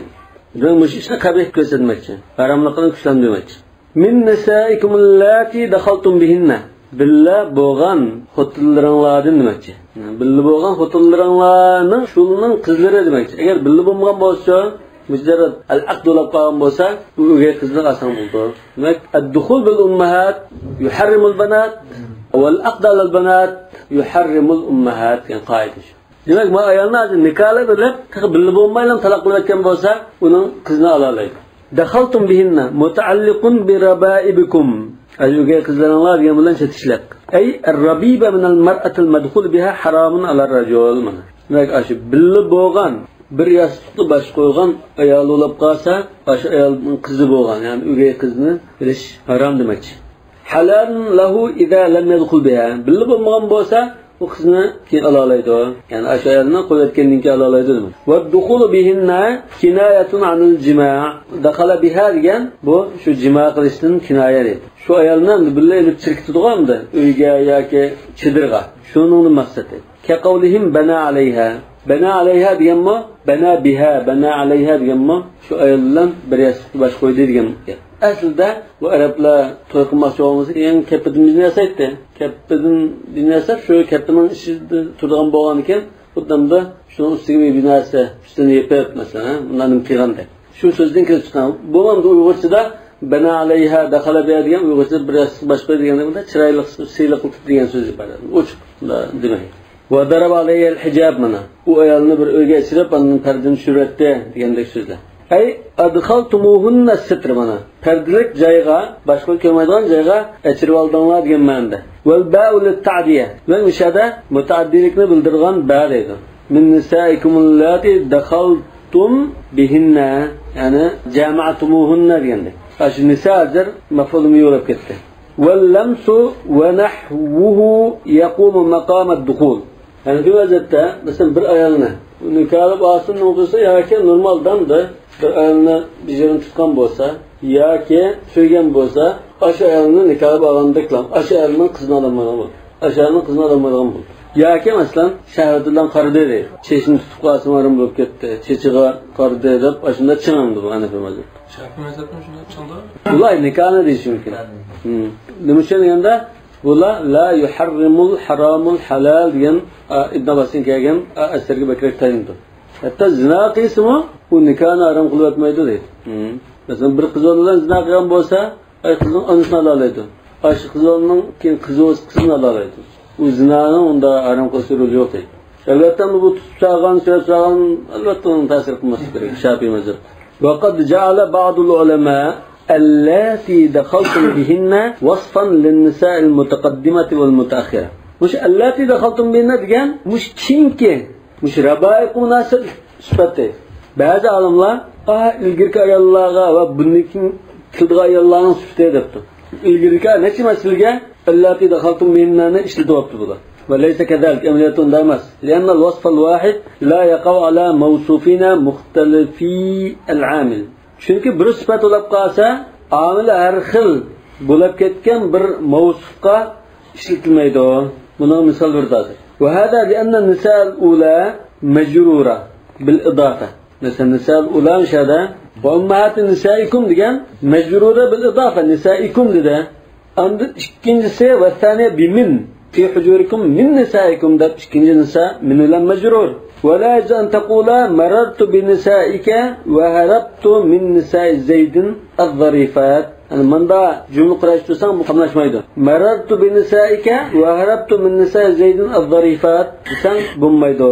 Speaker 1: Bu ishni qabih ko'rsatmoqchi, haramlikni kuchlantirmoqchi. Min nisaikum allati dakhaltum bihinna. Billa bo'lgan xotinlaringlardan demakchi. Billa bo'lgan xotinlaringlarning shulning qizlari demakchi. Agar billa bo'lmagan bo'lsa, mujarrad al-aqd bo'lib qolgan bo'lsa, bu o'gay qizlar asan bo'ldi. Demak, ad-dukhul bil ummahat yuharrimu al-banat wal aqd al-banat yuharrimu al-ummahat degan qoida shu. Demak, bu ayolni nikohlar qilib, billa bo'lmaylan taloq qilayotgan bo'lsa, uning qizini ola oladi. Dakhaltum bihinna mutaalliqun bi rabaibikum. O'gay qizlaringlar degan bilan chetishlar. Ay ar-rabiba min al-mar'ati al-madkhul biha haramun ala ar-rajul. Demak, shu billa bo'lgan bir yostiqni bosh qo'ygan ayol bo'lib qolsa, shu ayolning qizi bo'lgan, ya'ni o'gay qizni bilish harom demakchi. Halal lahu idza lam yadkhul biha. Billa bo'lmagan bo'lsa, bu qizni keyin ola oladi. Ya'ni o'sha ayolni qo'yayotgandan keyin ola oladi demak. Va dukhulu bihinna kinayatun anil jima'. Dakhala biha degan bu shu jima qilishdan kinoya edi. Shu ayolni birga ilib chirkitadigan-da uyga yoki chidirga. Shuning maqsadi. Ka qawlihim bana alayha. Bana alayha deganmi? Bana biha, bana alayha deganmi? Shu ayol bilan bir yastık baş qo'ydi degan. Aslida bu arablar to'y qilmoqchi bo'lsa, eng katta dinni yasaydi. Kattadan dinni yasab, shu kattaning ishida turgan bo'lgan ekan, bundan shuning ustiga bir binasi ustini yepib, masalan, bundan qilganda. Shu so'zdan kelib chiqqan. Bo'lganda Uyg'urchada bana alayha dakhala biha degan Uyg'urcha bir yastık baş qo'ydi deganda chiroyli siyliq qilib degan so'z bor. Ochiq demak. Va darab alayha al-hijab mana. U ayolni bir uyga ichirib, uning pardani tushirdi degandek so'zlar. Ay adkhaltumuhunna sitr mana. Perdilik joyga, boshqa ko'maydigan joyga ichirib oldinglar degan ma'noda. Wal ba'u lit-ta'diya. Va o'shada mutaaddilikni bildirgan ba deydi. Min nisaikum allati dakhaltum bihinna, ya'ni jama'tumuhunna degandek. Shu nisadir maf'ulmi yo'lab ketdi. Wal lamsu wa nahwuhu yaqumu maqam ad-dukhul. Yani bu vaziyette mesela bir ayolni nikohlab olsin bo'lsa yoki normaldan da bir ayolni bir yerini tutgan bo'lsa yoki so'ygan bo'lsa, o'sha ayolni nikohlab olgandeklar, o'sha ayolning qizini olmagan bo'ldi. O'sha ayolning qizini olmagan bo'ldi. Yoki masalan shahardan qaridi deydi. Chechini tutib qolsin marim bo'lib ketdi. Chechiga qaridi deb o'shunda chiqamdi bu ana bilmadim.
Speaker 2: Shafiy mazhabini shunday chiqdi.
Speaker 1: Bular nikohni deyish mumkin. Nima uchun deganda bular la yuharrimul haramul halal degan Ibn Abbosning kelgan asarga bakrak tayindi. Hatto zina qilsa-mu, u nikohni harom qilib o'tmaydi deydi. Masalan, bir qiz bilan zina qilgan bo'lsa, ay qizning onasini oladi. O'sha qizning keyin qizini oladi. U zinani unda harom qilish yo'li yo'q deydi. Albatta bu tutib chiqqan, albatta uni ta'sir qilmasi kerak. Shafiy mazhab. Va qad ja'ala ba'dul ulama allati dakhaltum bihinna wasfan lin-nisa'i al-mutaqaddimati wal-mutaakhira. Mush allati dakhaltum bihinna degan mush kimki? Mush raba'iq munasib sifati. Ba'zi olimlar ilgirki ayollarga va bunnikin qildigan ayollarning sifati debdi. Ilgirki necha masalga allati dakhaltum bihinnani ishlatyapti bular. وليس كذلك أملية دامس لأن الوصف الواحد لا يقع على موصوفين مختلفي العامل. Çünkü bir sıfat olab qalsa, amil har xil bo'lib ketgan bir mavsufga ishlatilmaydi. Buna misol berdi. Ve hada lianna an-nisa al-ula majrura bil idafa. Mesela nisa al-ula şada ve ummahat nisaikum degan majrura bil idafa nisaikum dedi. Anda ikincisi ve thaniye bimin fi hujurikum min nisaikum da ikinci nisa min ulan majrur. ولا يجوز أن تقول مررت بنسائك وهربت من نساء زيد الظريفات. Yani manda cümle kurayıştırsan bu kamlaşmaydı. Merartu bin nisaike ve harabtu min nisa Zeydin az-zarifat. Sen bulmaydı.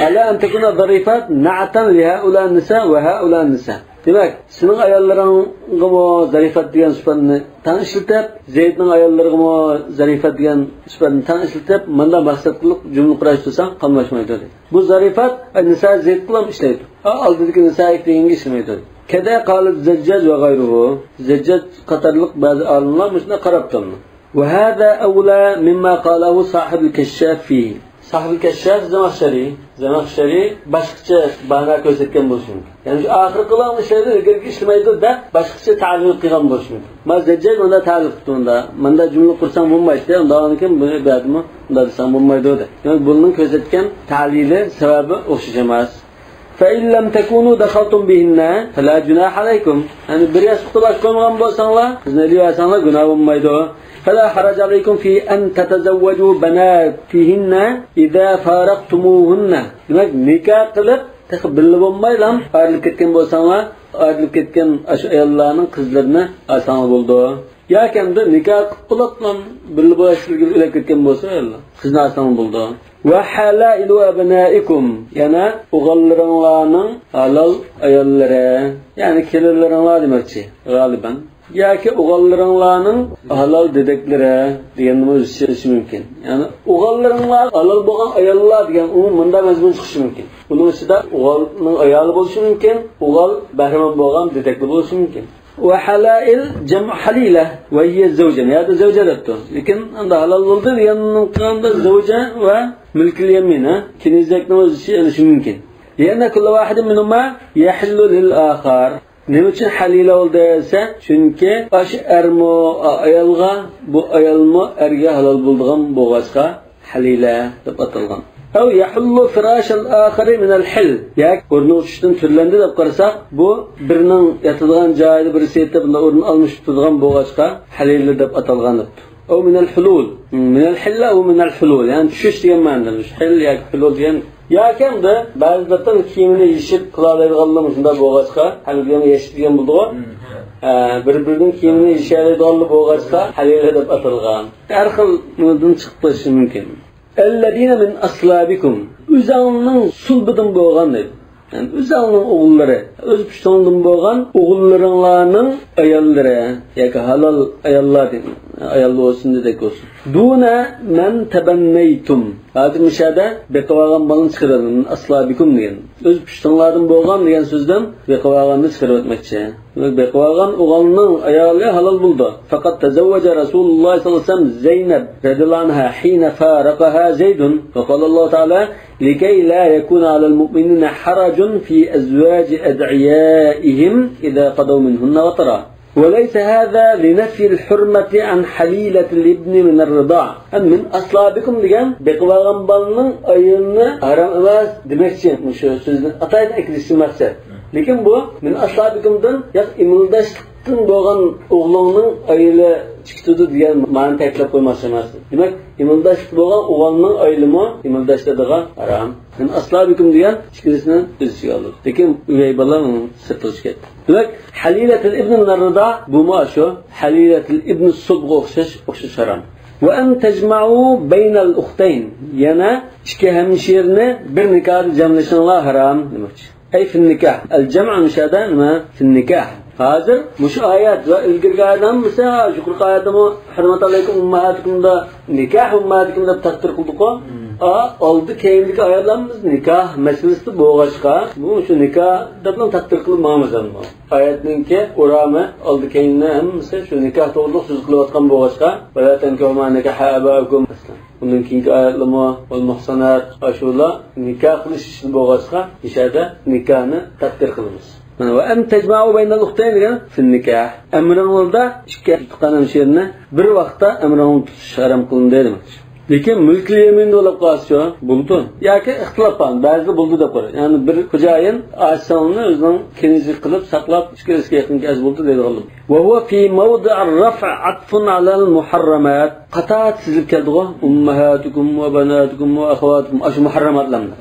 Speaker 1: Ala en tekuna zarifat na'atan li haula nisa ve haula nisa. Demek senin ayolların gibi zarifat diyen sıfatını tanıştırıp Zeyd'in ayolları gibi zarifat diyen sıfatını tanıştırıp manda maksatlık cümle kurayıştırsan kamlaşmaydı. Bu zarifat nisa Zeyd kılam işleydi. Aldaki nisa ekleyin işlemeydi. Keda qalat Zajjaj ve gayruhu. Zajjaj qatarlık bazı alimler müşne qarabtanlı. Ve hâzâ evlâ mimma qalahu sahibul keşşâf fihi. Sahibul keşşâf Zamakhshari başqacha bana ko'rsatgan bo'lishi mumkin. Ya'ni shu oxir qilgan ishlarni ilgari ishlaydi da boshqacha ta'lil qilgan bo'lishi mumkin. Men Zajjaj unda ta'lil qildi unda. Menda jumla qursam bo'lmaydi. Undan keyin buni berdim. Unda desam bo'lmaydi dedi. Ya'ni bunning ko'rsatgan ta'lili sababi o'xshash emas. فإن لم تكونوا دخلتم بهن فلا جناح عليكم. يعني برياس قطباش كلهم بوسانلا زنلي واسانلا جناح ومايدو. فلا حرج عليكم في أن تتزوجوا بناتهن إذا فارقتموهن. demek nikah qilib taqbilib bo'lmaylam ayrılib ketgan bo'lsanglar ayrılib ketgan ayollarning qizlarini asan bo'ldi. Yoki endi nikah qiliblan birga bo'lishga ilib ketgan bo'lsa ayollar qizni asan bo'ldi. Ve halailu abnaikum. Yani o'g'illarning halal ayollari, yani kelinlaringlar demakchi g'aliban. Yoki o'g'illarning halal dedeklari degan o'zishi mumkin. Yani o'g'illarlar halal bo'lgan ayollar degan umumda mazmun chiqishi mumkin. Buning ichida o'g'ilning ayoli bo'lishi mumkin, o'g'il bahramon bo'lgan dedekli bo'lishi mumkin. وحلائل جمع حليلة وهي الزوجة هذا زوجة لبته لكن عند حلال ولد ينقل الزوجة وملك اليمين كنيزك نوز شيء ممكن لأن كل واحد منهما يحل للآخر nima uchun halila bo'ldi desa chunki osh ermo ayolga bu ayolmo erga halol bo'lgan bo'g'achqa halila deb atalgan أو يحل فراش الآخر من الحل يعني ورنو شتن ترلند دب قرساق بو برنن يتدغان جايد برسيته بنا ورن المش تدغان بوغاشقا حليل دب أتلغان أو من الحلول من الحل أو من الحلول يعني شش ديان ما عندنا مش حل يعني حلول ديان يا كم ده بعد بطن كيمني يشيب قلالة يغلم شندا بوغاشقا حلو ديان يشيب ديان بلدغو bir-birining kiyimini yishaydi olib bo'g'achqa halila deb atalgan. Har xil bundan chiqishi mumkin. Ellezina min aslabikum o'zingning sulbidan bo'lgan deb. Yani o'zingning o'g'illari, o'z pushtondan bo'lgan o'g'illaringlarning ayollari yoki halol ayollar deb ayollar olsun dedik olsun. Duna man tabannaytum. Hozir mishada beqavargan balni chiqaradi. Aslabikum degan. O'z pushtonlardan bo'lgan degan so'zdan beqavarganni chiqarib o'tmoqchi. Beqavargan o'g'ilning ayoli halol bo'ldi. Faqat tazawwaja Rasululloh sollallohu alayhi vasallam Zaynab radhiyallohu anha hina faraqaha Zayd. Va qala Alloh taala لكي لا يكون على المؤمنين حرج في أزواج أدعيائهم إذا قضوا منهن وطرا وليس هذا لنفي الحرمة عن حليلة الابن من الرضاع أم من أصلابكم لجان بقواغن بالن أيضا حرام أواز دمشق مش سوزن أطايد أكلسي مقصد لكن بو من أصلابكم دن يق إملداشتن بوغن أغلونن أيلا chiqdi degan ma'ni taklif qo'ymoqchi emas. Demak, imildash bo'lgan o'g'ilning oylimi imildashladigan harom. Men aslabikum degan ikkisini o'ziga oldi. Lekin uyay bola sirtilish ketdi. Demak, halilatul ibn min ar-rida bu ma shu halilatul ibn subga o'xshash harom. Wa an tajma'u bayna al-ukhtayn yana ikki hamshirni bir nikohda jamlashinglar harom demoqchi. Ay fi nikah. Al-jam' mishada nima? Fi nikah. Hazır muş ayet ve ilgirgadan mesela şu ayetimi hürmet aleyküm ummahatikum da nikah ummahatikum da takdir kıldık o. Oldu keyindeki ayetlerimiz nikah meselesi boğaçka. Bu şu nikah da takdir kılmamız ama. Ayetin ki uramı oldu keyinde hem mesela şu nikah doğruluk söz kılıvatkan boğaçka. Ve la tenkehuma nikaha abakum mesela. Bunun kinki ayetlerimi ol muhsanat aşula nikah kılış için boğaçka işade nikahını takdir kılımız. وأن تجمعوا بين الأختين في النكاح أمرهم ده شكل تقنن شيرنا bir vaqtda أمرهم شرم قلن dedim. Lekin mulk yemin bo'lib qolsa bo'ldi. Yoki ixtilof bor. Ba'zida bo'ldi deb qo'yadi. Ya'ni bir xo'jayin asonni o'zining kenizi qilib saqlab ishga yaqin gaz bo'ldi dedi Alloh. Va huwa fi mawdi' ar-raf' 'atfun 'ala al-muharramat. Qatat sizib keldi-ku. Ummahatukum va banatukum va akhawatukum ash muharramatlarni.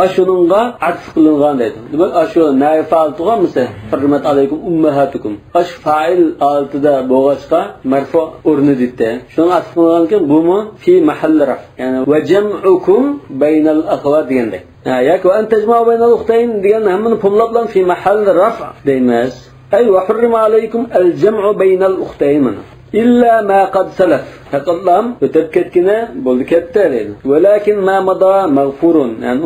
Speaker 1: Ashuningga 'atf qilingan dedi. Demak, ashu nayfal tugamsa hurmat alaykum ummahatukum. Ash fa'il altida bo'g'achqa marfu o'rni dedi. Shuni 'atf qilingan bumi fi الرفع يعني وجمعكم بين الأخوات ديندك ياك وأن تجمعوا بين الأختين ديان هم فملطلا في محل رفع ديماس أي وحرم عليكم الجمع بين الأختين إلا ما قد سلف فقدام بتبكتنا بولكتالين ولكن ما مضى مغفور يعني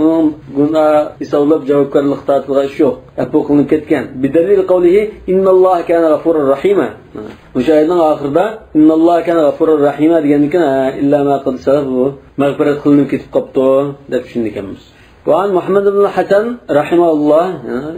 Speaker 1: قلنا يسولب جواب كل الاخطاء الغشوه أبوكم كتكان بدليل قوله إن الله كان غفورا رحيما مشاهدنا آخر ده إن الله كان غفورا رحيما يعني كان إلا ما قد سلف مغفرة خلنا كتب قبطه ده بشين كمس وعن محمد بن الحسن رحمه الله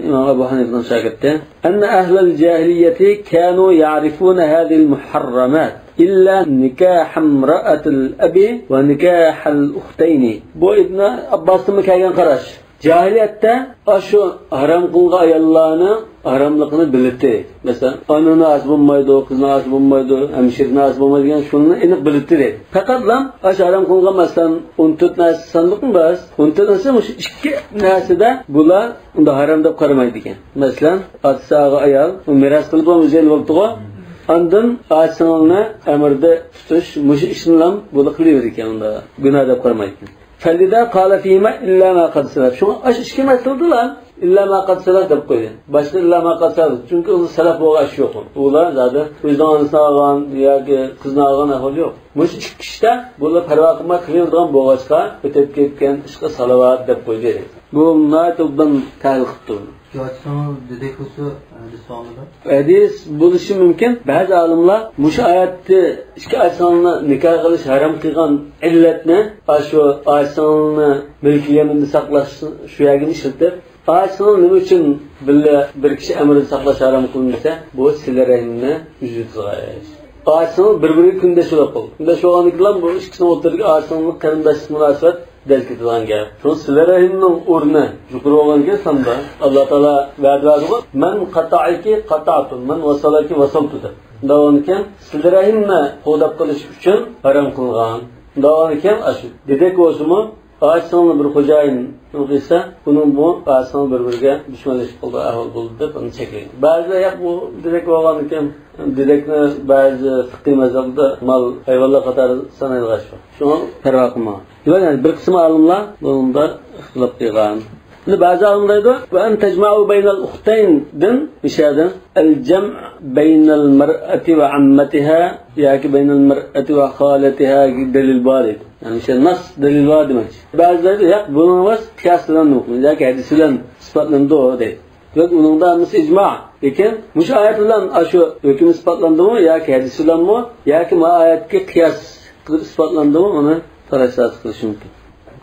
Speaker 1: إمام أبو حنيفة شاكرته أن أهل الجاهلية كانوا يعرفون هذه المحرمات إلا نكاح امرأة الأب ونكاح الأختين بو ابن أباس مكاين قراش جاهلية أشو haram qılğa ayollarni haramlıqını bilirdi. Mesela anını az bulmaydı, kızını az bulmaydı, hemşirini az bulmaydı degan şunu aniq bilirdi. Faqat lam aş haram qılğa masalan 14 narsa sandıqın bas. 14 narsa mush ikki narsada bular unda haram deb qaramaydi ekan. Masalan, atsağı ayol miras qilib o'zil bo'ldi-ku. Ondan asılını emirde tutuş mush ishlam bular qilaver ekan unda gunoh deb qaramaydi. فلذا قال فيما إلا ما قد سلف. شو أش كما تقولون illa ma qad salaf deb qo'ydi. Boshqa illa ma qad salaf. Chunki u salaf bo'lgan ish yo'q. Ular zada o'zining onasini olgan yoki qizni olgan ahvol yo'q. Mush ikki kishida bular parvo qilmay qilinadigan bo'lg'achqa o'tib ketgan ishga salavat deb qo'ydi. Bu naytubdan ta'liq qildi. Hadis bo'lishi mumkin. Ba'zi olimlar mush oyatni ikki asonni nikoh qilish harom qilgan illatni shu asonni milkiyatini saqlash shu yerga ishlatib, asonni nima uchun bir kishi amrini saqlash harom qilinsa, bu silar rahimni vujud qilish. Asonni bir-biriga kundashib qoldi. Kundashib olgandan bu ikkisini o'tirgan asonni qarindosh munosabat delkitilan gap. Şunu silerahimning o'rni yuqori olgan sanda Alloh taolo va'da berdi. Men qata'iki qata'tu, men wasalaki wasaltu deb. Davonkan silerahimni qo'dab qilish uchun harom qilgan. Davonkan ashu. Dedek o'zimi Ağaçsanlı bir xo'jayin o'qisa, buning bu ağaçsanlı bir-biriga dushmanlashib qoldi, ahvol bo'ldi deb uni cheklaydi. Ba'zilar yo'q bu dedek bo'lgan ekan, dedekni ba'zi fiqhiy mazhabda mal hayvonlar qatori sanalgan. Shuni parvo qilmagan. Yani bir qism olimlar bunda ixtilof qilgan. Ba'zi olimlar aytadi, "Va an tajma'u baynal ukhtayn"dan ishada al-jam' baynal mar'ati va ammatiha yoki baynal mar'ati va khalatiha dalil bor edi. Yani işte nas delil var demek. Bazıları da yok bunun var kıyaslan okuyor. Yani hadis bilen ispatlandı o değil. Ve bunun da nasıl icma. Lakin muş ayet bilen şu hüküm ispatlandı mı ya ki hadis bilen mi ya ki ma ayetki kıyas ispatlandı mı onu tarafsız kılış mümkün.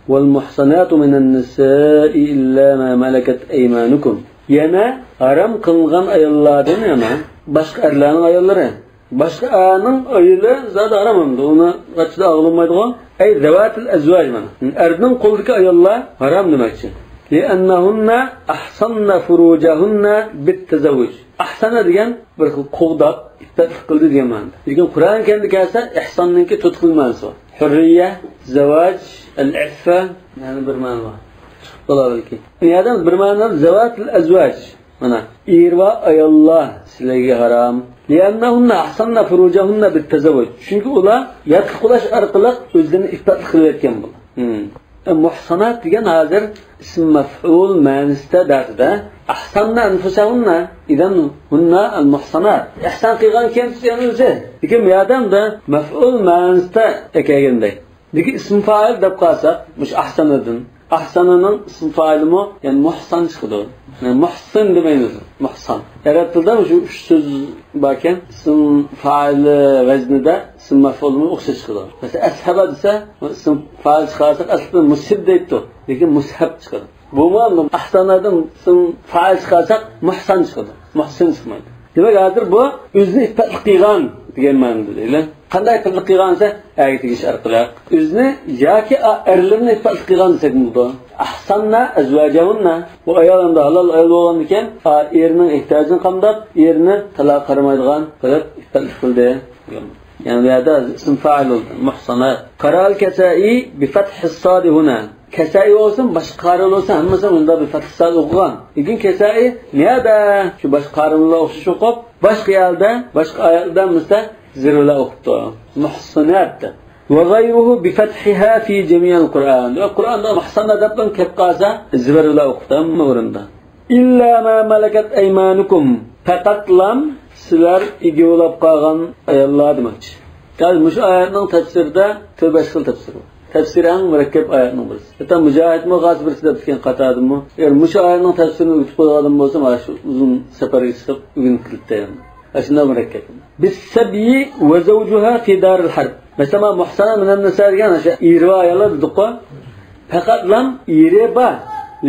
Speaker 1: Vel muhsanatu minen nisa'i illa ma malakat eymanukum. Yana haram kılgan ayollardan yana başka erlerin ayolları. Başka anın ayılı zaten aramamdı. Ona kaçta ağlamaydı o. Ey zevatil ezvaj mana. Erdinin koldaki ayollar haram demek için. Li'annahunna ahsanna furujahunna bittezavvuj. Ahsana degan bir xil qo'g'dab ittifoq qildi degan ma'noda. Lekin Qur'on kendi kelsa ihsonningki to'tqil ma'nosi bor. Hurriya, zavoj, al-iffa yani bir ma'no bor. Chiqib Niyadan bir ma'no zevatil ezvaj. Mana er va ayollar sizlarga haram. Li'annahunna ahsanna furujahunna bittezavvuj. Chunki ular yatqulash orqali o'zlarini iftot qilayotgan bo'ladi. Muhsanat degan hozir ism maf'ul ma'nosida darda ahsanna anfusahunna idan hunna al-muhsanat. Ihsan qilgan kimsa o'zi. Lekin bu odamda maf'ul ma'nosida ekanday. Lekin ism fa'il deb qolsa, mush ahsanadan ahsananın ism fa'ilimi yani muhsan chiqdi. Yani muhsin demaymiz. Muhsan. Arab tilida shu so'z borkan, ism fa'ili vaznida ism maf'ulni o'xshash chiqdi. Masalan, ashaba desa, ism fa'il chiqarsa asli mushib deydi. Lekin mushab chiqadi. Bu ma'no ahsanadan ism fa'il chiqarsa muhsan chiqadi. Muhsin chiqmaydi. Demak, hozir bu o'zini iftot qilgan degan ma'noda deydi. Qanday iftot qilgansa, aytish orqali o'zini yoki erlarni iftot qilgan desak bo'ladi. Ahsanna azwajahunna bu ayollarda halol ayol bo'lgan ekan, erning ehtiyojini qamdab, erini taloq qilmaydigan qilib iftot qildi. Yani bu yerda ism fa'il bo'ldi. Muhsanat. Qaral kasai bi fathi as-sad huna. Kasai olsun, başqa qaril olsun, hammasi bunda bi fathi as-sad o'qigan. Lekin kasai niyada shu boshqa qarillar o'qish o'qib, boshqa yerda, boshqa oyatda misda zirla o'qibdi. Muhsanat. Ve gayruhu bi fathiha fi jami'il Qur'an. Qur'onda muhsanat deb kelib qolsa, zirla o'qibdi o'rinda. İlla ma malakat aymanukum. Faqat lam sizlar igolab qolgan ayollar demoqchi. Yani bu oyatning tafsirida to'rt xil tafsir bor. Tafsirang murakkab oyatning birisi. Hatta Mujohid muqas birisi deb ketgan qatadimi? Agar bu oyatning tafsirini o'tib qo'ygan bo'lsa, mana shu uzun safarga chiqib o'g'in qilibdi. Ashunda murakkab. Bis-sabi wa zawjuha fi daril harb. Mesela muhsana minan nisa degan o'sha irva ayollar dediq-ku. Faqat lam ireba.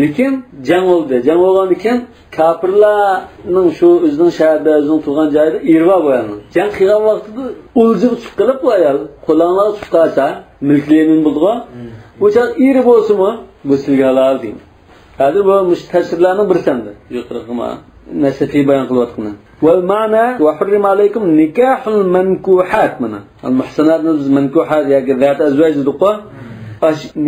Speaker 1: Lekin jang bo'ldi. Jang bo'lgan ekan, kafirlarning shu o'zining shaharda, o'zining tug'an joyida irva bo'lgan. Jang qilgan vaqtida o'ljiq chiqib qilib bu ayol qo'llanlar chiqib qolsa, milkliyemin bo'ldi-ku. O'sha iri bo'lsa-mu, bu sizga halol deydi. Hozir bu mushtashirlarning birisidir. Yuqorqima nasafi bayon qilyapman. Wal ma'na wa hurrim alaykum nikahul mankuhat mana. Al muhsanat biz mankuhat yoki zat azwaj dediq-ku.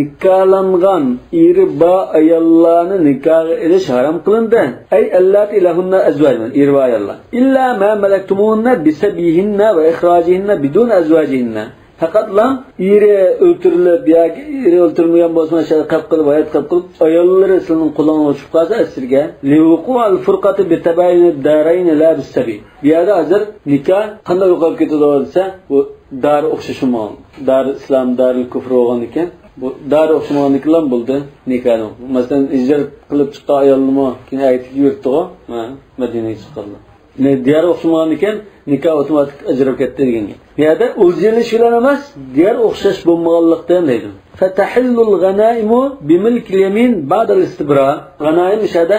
Speaker 1: Nikahlangan iri ba ayollarni nikah ilish haram qilindi. Ay allati lahunna azwajun irva ayollar. İlla ma malaktumunna bisabihinna va ikhrajihinna bidun azwajihinna. Faqatla iri o'ltirilib yoki iri o'ltirmagan bo'lsa, shart qilib qilib, hayot qilib qilib, ayollari sizning qo'lingizga tushib qolsa, asirga liwuqu al-furqati bi tabayyin ad-darayn la bis-sabi. Bu yerda hozir nikoh qanday yo'qolib ketadi desa, bu dar o'xshashimi? Dar islom, dar kufr bo'lgan ekan. Bu dar o'xshamaganliklar bo'ldi nikohni. Masalan, hijrat qilib chiqqan ayolni keyin aytib yurtdi-ku, Madinaga chiqqanlar. Diğer okşamagan ekan nikoh avtomatik ajrab ketdi degan. Bu yerda o'zilish bilan emas, diğer o'xshash bo'lmaganlikdan deydi. Fatahillul ghanaimu bimilkil yamin ba'da al-istibra. G'anaim ishada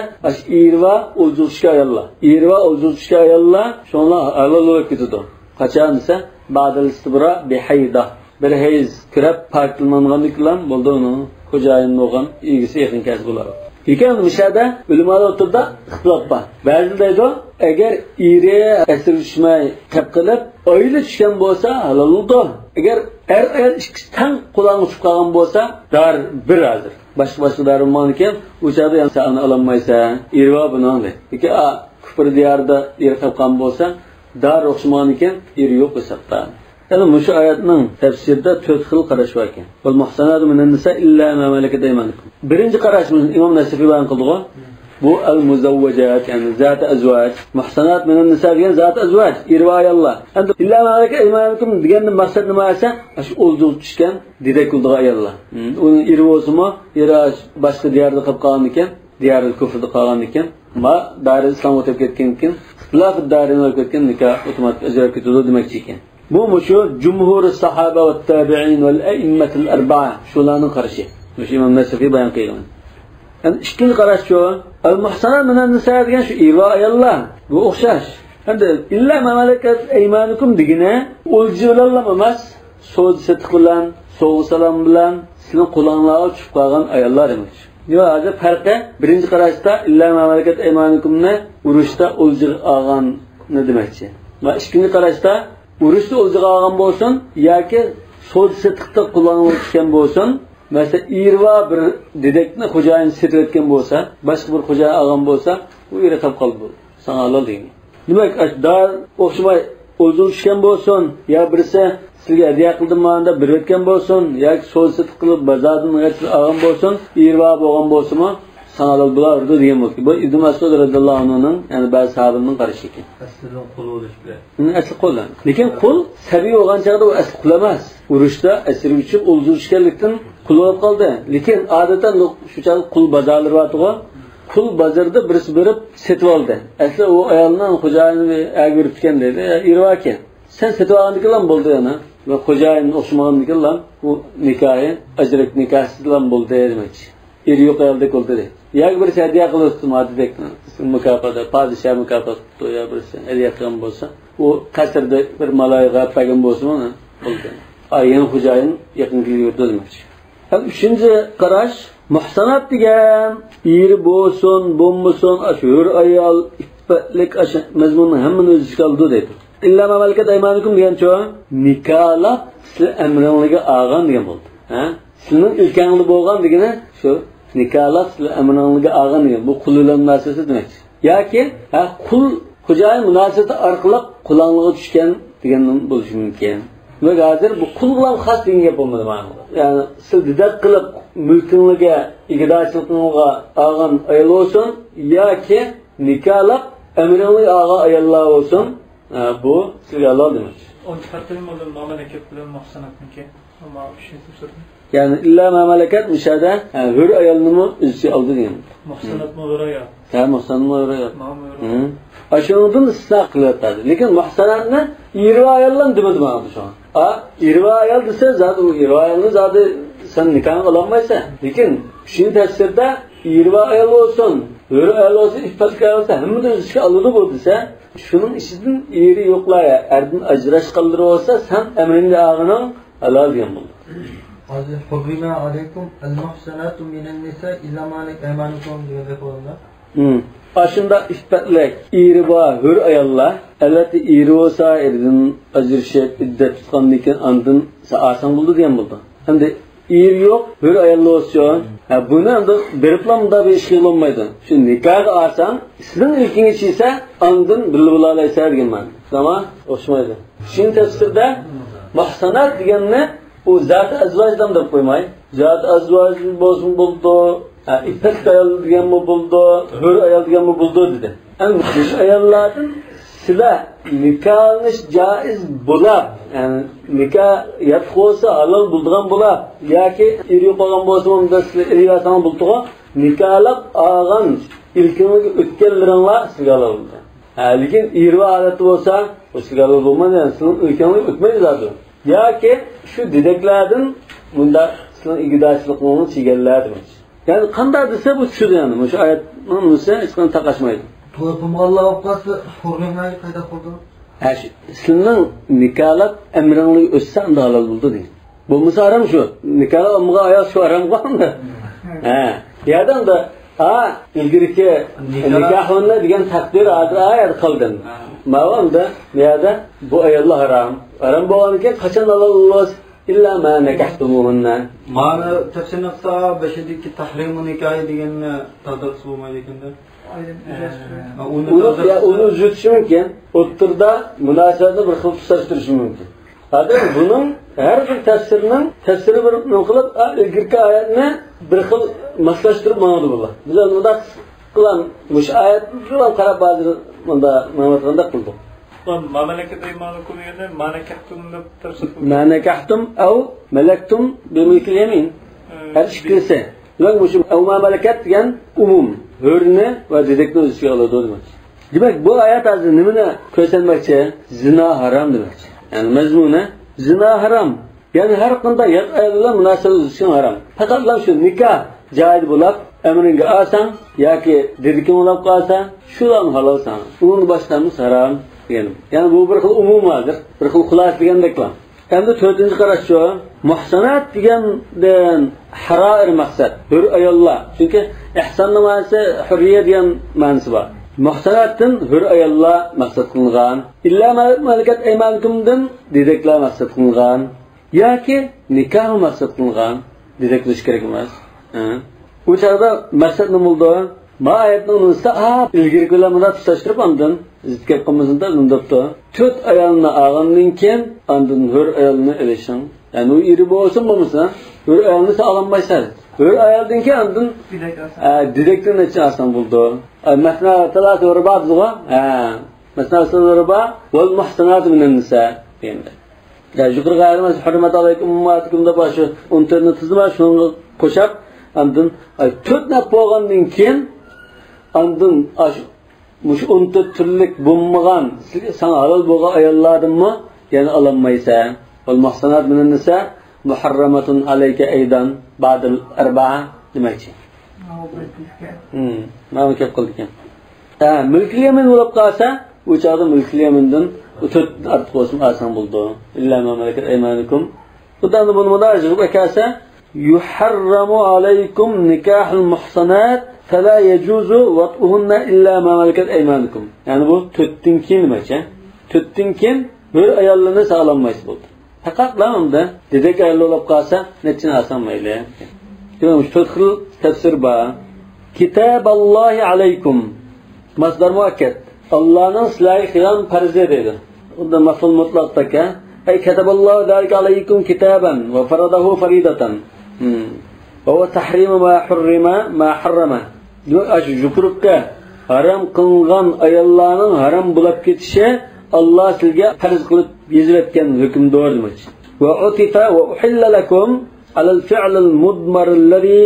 Speaker 1: irva o'zilishga ayollar. Irva o'zilishga ayollar shunlar halol bo'lib ketadi. Qachon desa ba'da al-istibra bihayda. Bir hayz kirib paklanganliklar bo'ldi uni xo'jayin bo'lgan egisi yaqin kasb bo'ladi. Lekin mishada ulamolar o'tirda ixtilof bor. Ba'zi deydi, agar iri asir tushmay qilib qilib oila tushgan bo'lsa haloldir. Agar ayol ikkisi tang qo'lga tushib qolgan bo'lsa, dar bir hozir. Boshqa darmon ekan, o'chada ham sen ololmaysan, irva bilan deydi. Lekin kufr diyorda iri qilgan bo'lsa, dar o'xshamagan ekan, iri yo'q hisobda. Yani bu oyatning tafsirida 4 xil qarash bor ekan. Val muhsanatu minan nisa illa ma malakat aymanukum. Birinchi qarashimiz Imom Nasafiy bayon qildi. Bu al-muzawwajat, ya'ni zat azwaj. Muhsanat minan nisa degan zat azwaj, irva ayollar. Endi illa ma malakat aymanukum deganning maqsadi nima esa? Shu o'ldirib tushgan dedek qildi ayollar. Uni irvosimi, irash boshqa diyorda qilib qolgan ekan, diyorda kufrda qolgan ekan, va daril islom o'tib ketgan ekan, ixtilof darini o'tib ketgan nikoh avtomatik ajrab ketadi demoqchi ekan. Bu mushu jumhur sahaba va tabi'in va al-a'immat al-arba'a shularning qarashi. Mush Imom Nasafiy bayon qilgan. Endi ikkinchi qarash shu, al-muhsanat minan nisa degan shu irva ayollar. Bu o'xshash. Endi illa mamalakat aymanukum degina o'lji bilan emas, so'z setiq bilan, so'g'u salom bilan sizning qo'lingizga tushib qolgan ayollar emas. Yo'q, hozir farqi birinchi qarashda illa mamalakat aymanukumni urushda o'lji olgan ne demakchi. Va ikkinchi qarashda urushda o'ziga olgan bo'lsin yoki so'z setiqda qo'llanib o'tgan bo'lsin, masalan irva bir dedekni xo'jayin setayotgan bo'lsa, boshqa bir xo'jayin olgan bo'lsa, u iri qolib qoldi bu. Sana halol degan. Demak, dar o'xshamay o'zilishgan bo'lsin, yo birisi sizga hadiya qildim manda bir o'tgan bo'lsin, yoki so'z setiq qilib bozordan olgan bo'lsin, irva bo'lgan bo'lsa-mi, sana halol bo'lardi degan bo'ldi. Bu Ibn Mas'ud radhiyallohu anhuning, ya'ni ba'zi sahobalarning qarashi ekan.
Speaker 3: Aslida qo'l bo'lish bilan.
Speaker 1: Asli qo'l. Lekin qo'l sabiy bo'lgan chaqda u asli qo'l emas. Urushda asir uchun o'ldirishganlikdan qul bo'lib qoldi. Lekin odatda shu chaqda qul bozorlari bor-ku. Qul bozorda birisi berib setib oldi. Asli u ayolning xo'jayini agirib tutgan dedi, irva ekan. Sen setib olgandikilan bo'ldi yana. Va xo'jayin o'xshamagandikilan u nikohi ajrak nikohsizlan bo'ldi demakchi. Ir yo'q ayolda qo'ldi. Yoki bir hadiya qilibdi madidek mukofotda, podshoh mukofoti ya birisi hadiya qilgan bo'lsa, u qasrda bir maloyiqa pagan bo'lsa-mi, bo'ldi. Ayın xo'jayin yaqinga yurdi demakchi. Ham uchinchi qarash muhsanat degan iri bo'lsin, bo'lmasin, ashur ayol iffatlik mazmunni hammani o'z ichiga oldi deydi. Illa mamalakat aymanukum degancha nikohlab siz amrinliga olgan degan bo'ldi. Ha? Sizning ilkangli bo'lgan degani shu nikohlab siz amrinliga olgan degan. Bu qul bilan narsasi demak. Yoki qul xo'jayin munosabati orqali qulonliga tushgan degan bo'lishi mumkin. Va hozir bu qul bilan xos degan gap bo'lmadi ma'noda. Ya'ni siz didat qilib mulkinliga, igdorchiligingizga olgan ayol bo'lsin yoki nikohlab amrinliga olgan ayollar bo'lsin, bu sizga halol demak.
Speaker 2: O'n jihatdan bo'lgan mamlakat bilan muhsanatniki. Ammo shuni tushirdim.
Speaker 1: Yani illa mamalakat mishada hur ayolni o'zi oldi degan.
Speaker 2: Muhsanatmi hur ayol?
Speaker 1: Ha, muhsanatmi hur ayol. Ashundan istisno qilyapti. Lekin muhsanatni irva ayoldan demadi mana bu shon. Irva ayol desa, zot u irva ayolni zoti sen nikoh qilolmaysan. Lekin shu tafsirda irva ayol bo'lsin, hur ayol bo'lsin, iffatli ayol bo'lsa, hammani o'ziga oladi bu desa, shuning ichidan eri yo'qlar, erdan ajrashganlar bo'lsa, sen amringga olganing halol degan bo'ldi.
Speaker 3: Hozir hurrima alaykum al-muhsanatu minan nisa illa ma aymanukum degan bo'ldi.
Speaker 1: Aslında iffatlik iri bor hur ayollar, albatta iri bo'lsa, erdan ajrashib iddat tutgandan keyin andin oson bo'ldi degan bo'ldi. Endi iri yo'q, hur ayol bo'lsa, buni endi beriblamda bir ish qilolmaydi. Shu nikoh oson, sizning ilkingiz esa andin bilib olaysiz degan ma'no. Tamam? O'xshamaydi. Shu tafsirda muhsanat deganni u zat azvojdan deb qo'ymay, zat azvoj bo'lsin bo'ldi, ipak ayol deganmi bo'ldi, hur ayol deganmi bo'ldi dedi. Endi shu ayollardan sizlar nikohlanish joiz bo'lib, ya'ni nikoh yatqo'sa halol bo'lgan bo'lib, yoki eri qolgan bo'lsa unda sizlar eriyasan bo'ldi, nikohlab olgan ilkiniga o'tganlaringlar sizga halol bo'ldi. Lekin eri odati bo'lsa, sizga halol bo'lmaydi, sizning ilkiniga o'tmaydi zaten. Yoki shu dedeklardan bunda sizning igidachilikni chegarlardi. Yani qanday desa bu tushdi, yani shu oyatni bo'lsa hech qanday taqashmaydi.
Speaker 3: To'g'ri qilsa hurmatga qayda qoldi?
Speaker 1: Sizning nikohlab amringiz o'ssa unda halol bo'ldi deydi. Bo'lmasa harom shu. Nikohlab amga ayol shu harom qoldi. Yadanda ilgirki nikohni degan taqdir oyat qildim. Ma'lumda niyada bu ayollar harom. Harom bo'lganiga qachon halol bo'ladi? İlla ma nekahtumuhunna.
Speaker 3: Mana tafsirnaqsa bashidiki tahrimu nikohi deganni tadris bo'lmaydi ekanda.
Speaker 1: Uni uzutishi mumkin. O'ttirda munosabatni bir xil tutashtirishi mumkin. Hozir buning har bir tafsiri bir qilib, ilgirki oyatni bir xil moslashtirib ma'noda bo'ladi. Biz unda qilan mush oyatni bilan qarab ba'zi bunda ma'noda qildik.
Speaker 4: Mamlakat aymanukum deganda manakahtum deb tafsir qildi.
Speaker 1: Manakahtum au malaktum bimilkil yamin. Har ikkisi. Ular shu au mamlakat degan umum, hurni va dedekni o'z ichiga oladi demak. Demak, bu oyat hozir nimani ko'rsatmoqchi? Zina harom demoqchi. Ya'ni mazmuni zina harom. Ya'ni har qanday ayollar munosabat uchun harom. Faqat shu nikoh joiz bo'lib, amringa olsang yoki dedikni olib qolsang, shudan halolsan. Uni boshqamiz harom. Yani bu bir xil umumdir, bir xil xulos degandeklar. Endi 4-qarash shu, muhsanat degandan harair maqsad, hur ayollar. Chunki ihsonning ma'nosi hurriyat degan ma'nosi bor. Muhsanatdan hur ayollar maqsad qilingan, illa malakat aymanukumdan dedeklar maqsad qilingan, yoki nikoh maqsad qilingan, dedek bo'lish kerak emas. Bu chog'da maqsad nima bo'ldi? Ma ayetning nusda ilgirgilar bilan tutashtirib ondan zikr qilmasida undabdi. 4 ayolni olgandan keyin ondan hur ayolni elishing. Ya'ni u eri bo'lsin bo'lmasa, hur ayolni ololmaysan. Hur ayoldan keyin ondan direktdan necha bo'ldi. Masna talat va riba deg'a. Masna riba wal muhsanat minan nisa endi. Ya yuqori g'ayrimas hurmat alaykum ummatikum da boshi 14 ni tizma shuni qo'shib ondan 4 nap bo'lgandan keyin Andın muş 14 türlük bulmagan sana halal bo'lgan ayollardanmi yani alamaysan. Val muhsanat minan nisa muharramatun alayka aydan ba'dal arba'a demakchi. Mana gap qildik. Mulkli yamin bo'lib qolsa, u chog'da mulkli yamindan 4 art qo'shim asan bo'ldi. Illa ma malakat aymanukum. Xudodan buni mudajib akasa yuharramu alaykum nikahul muhsanat فلا يجوز وطئهن إلا ما ملكت أيمانكم. Yani bu 4'ten keyin demakchi. 4'ten keyin bir ayollarni saqlanmaysiz bo'ldi. Faqat lamda dedek ayol bo'lib qolsa, nechini olsam mayli. Demak, 4 xil tafsir bor. Kitaballohi alaykum. Masdar muakkad. Allohning sizlarga qilgan farzi deydi. Unda maf'ul mutlaqdaka ay kataballohu zalika alaykum kitaban va faradahu faridatan. وهو تحريم ما حرم ما حرمه. Aş jukurukka haram qılgan ayollarning haram bo'lib ketishi Alloh sizga farz qilib yozib etgan hukmdir demoqchi. Va utifa va uhilla lakum ala al-fi'l al-mudmar alladhi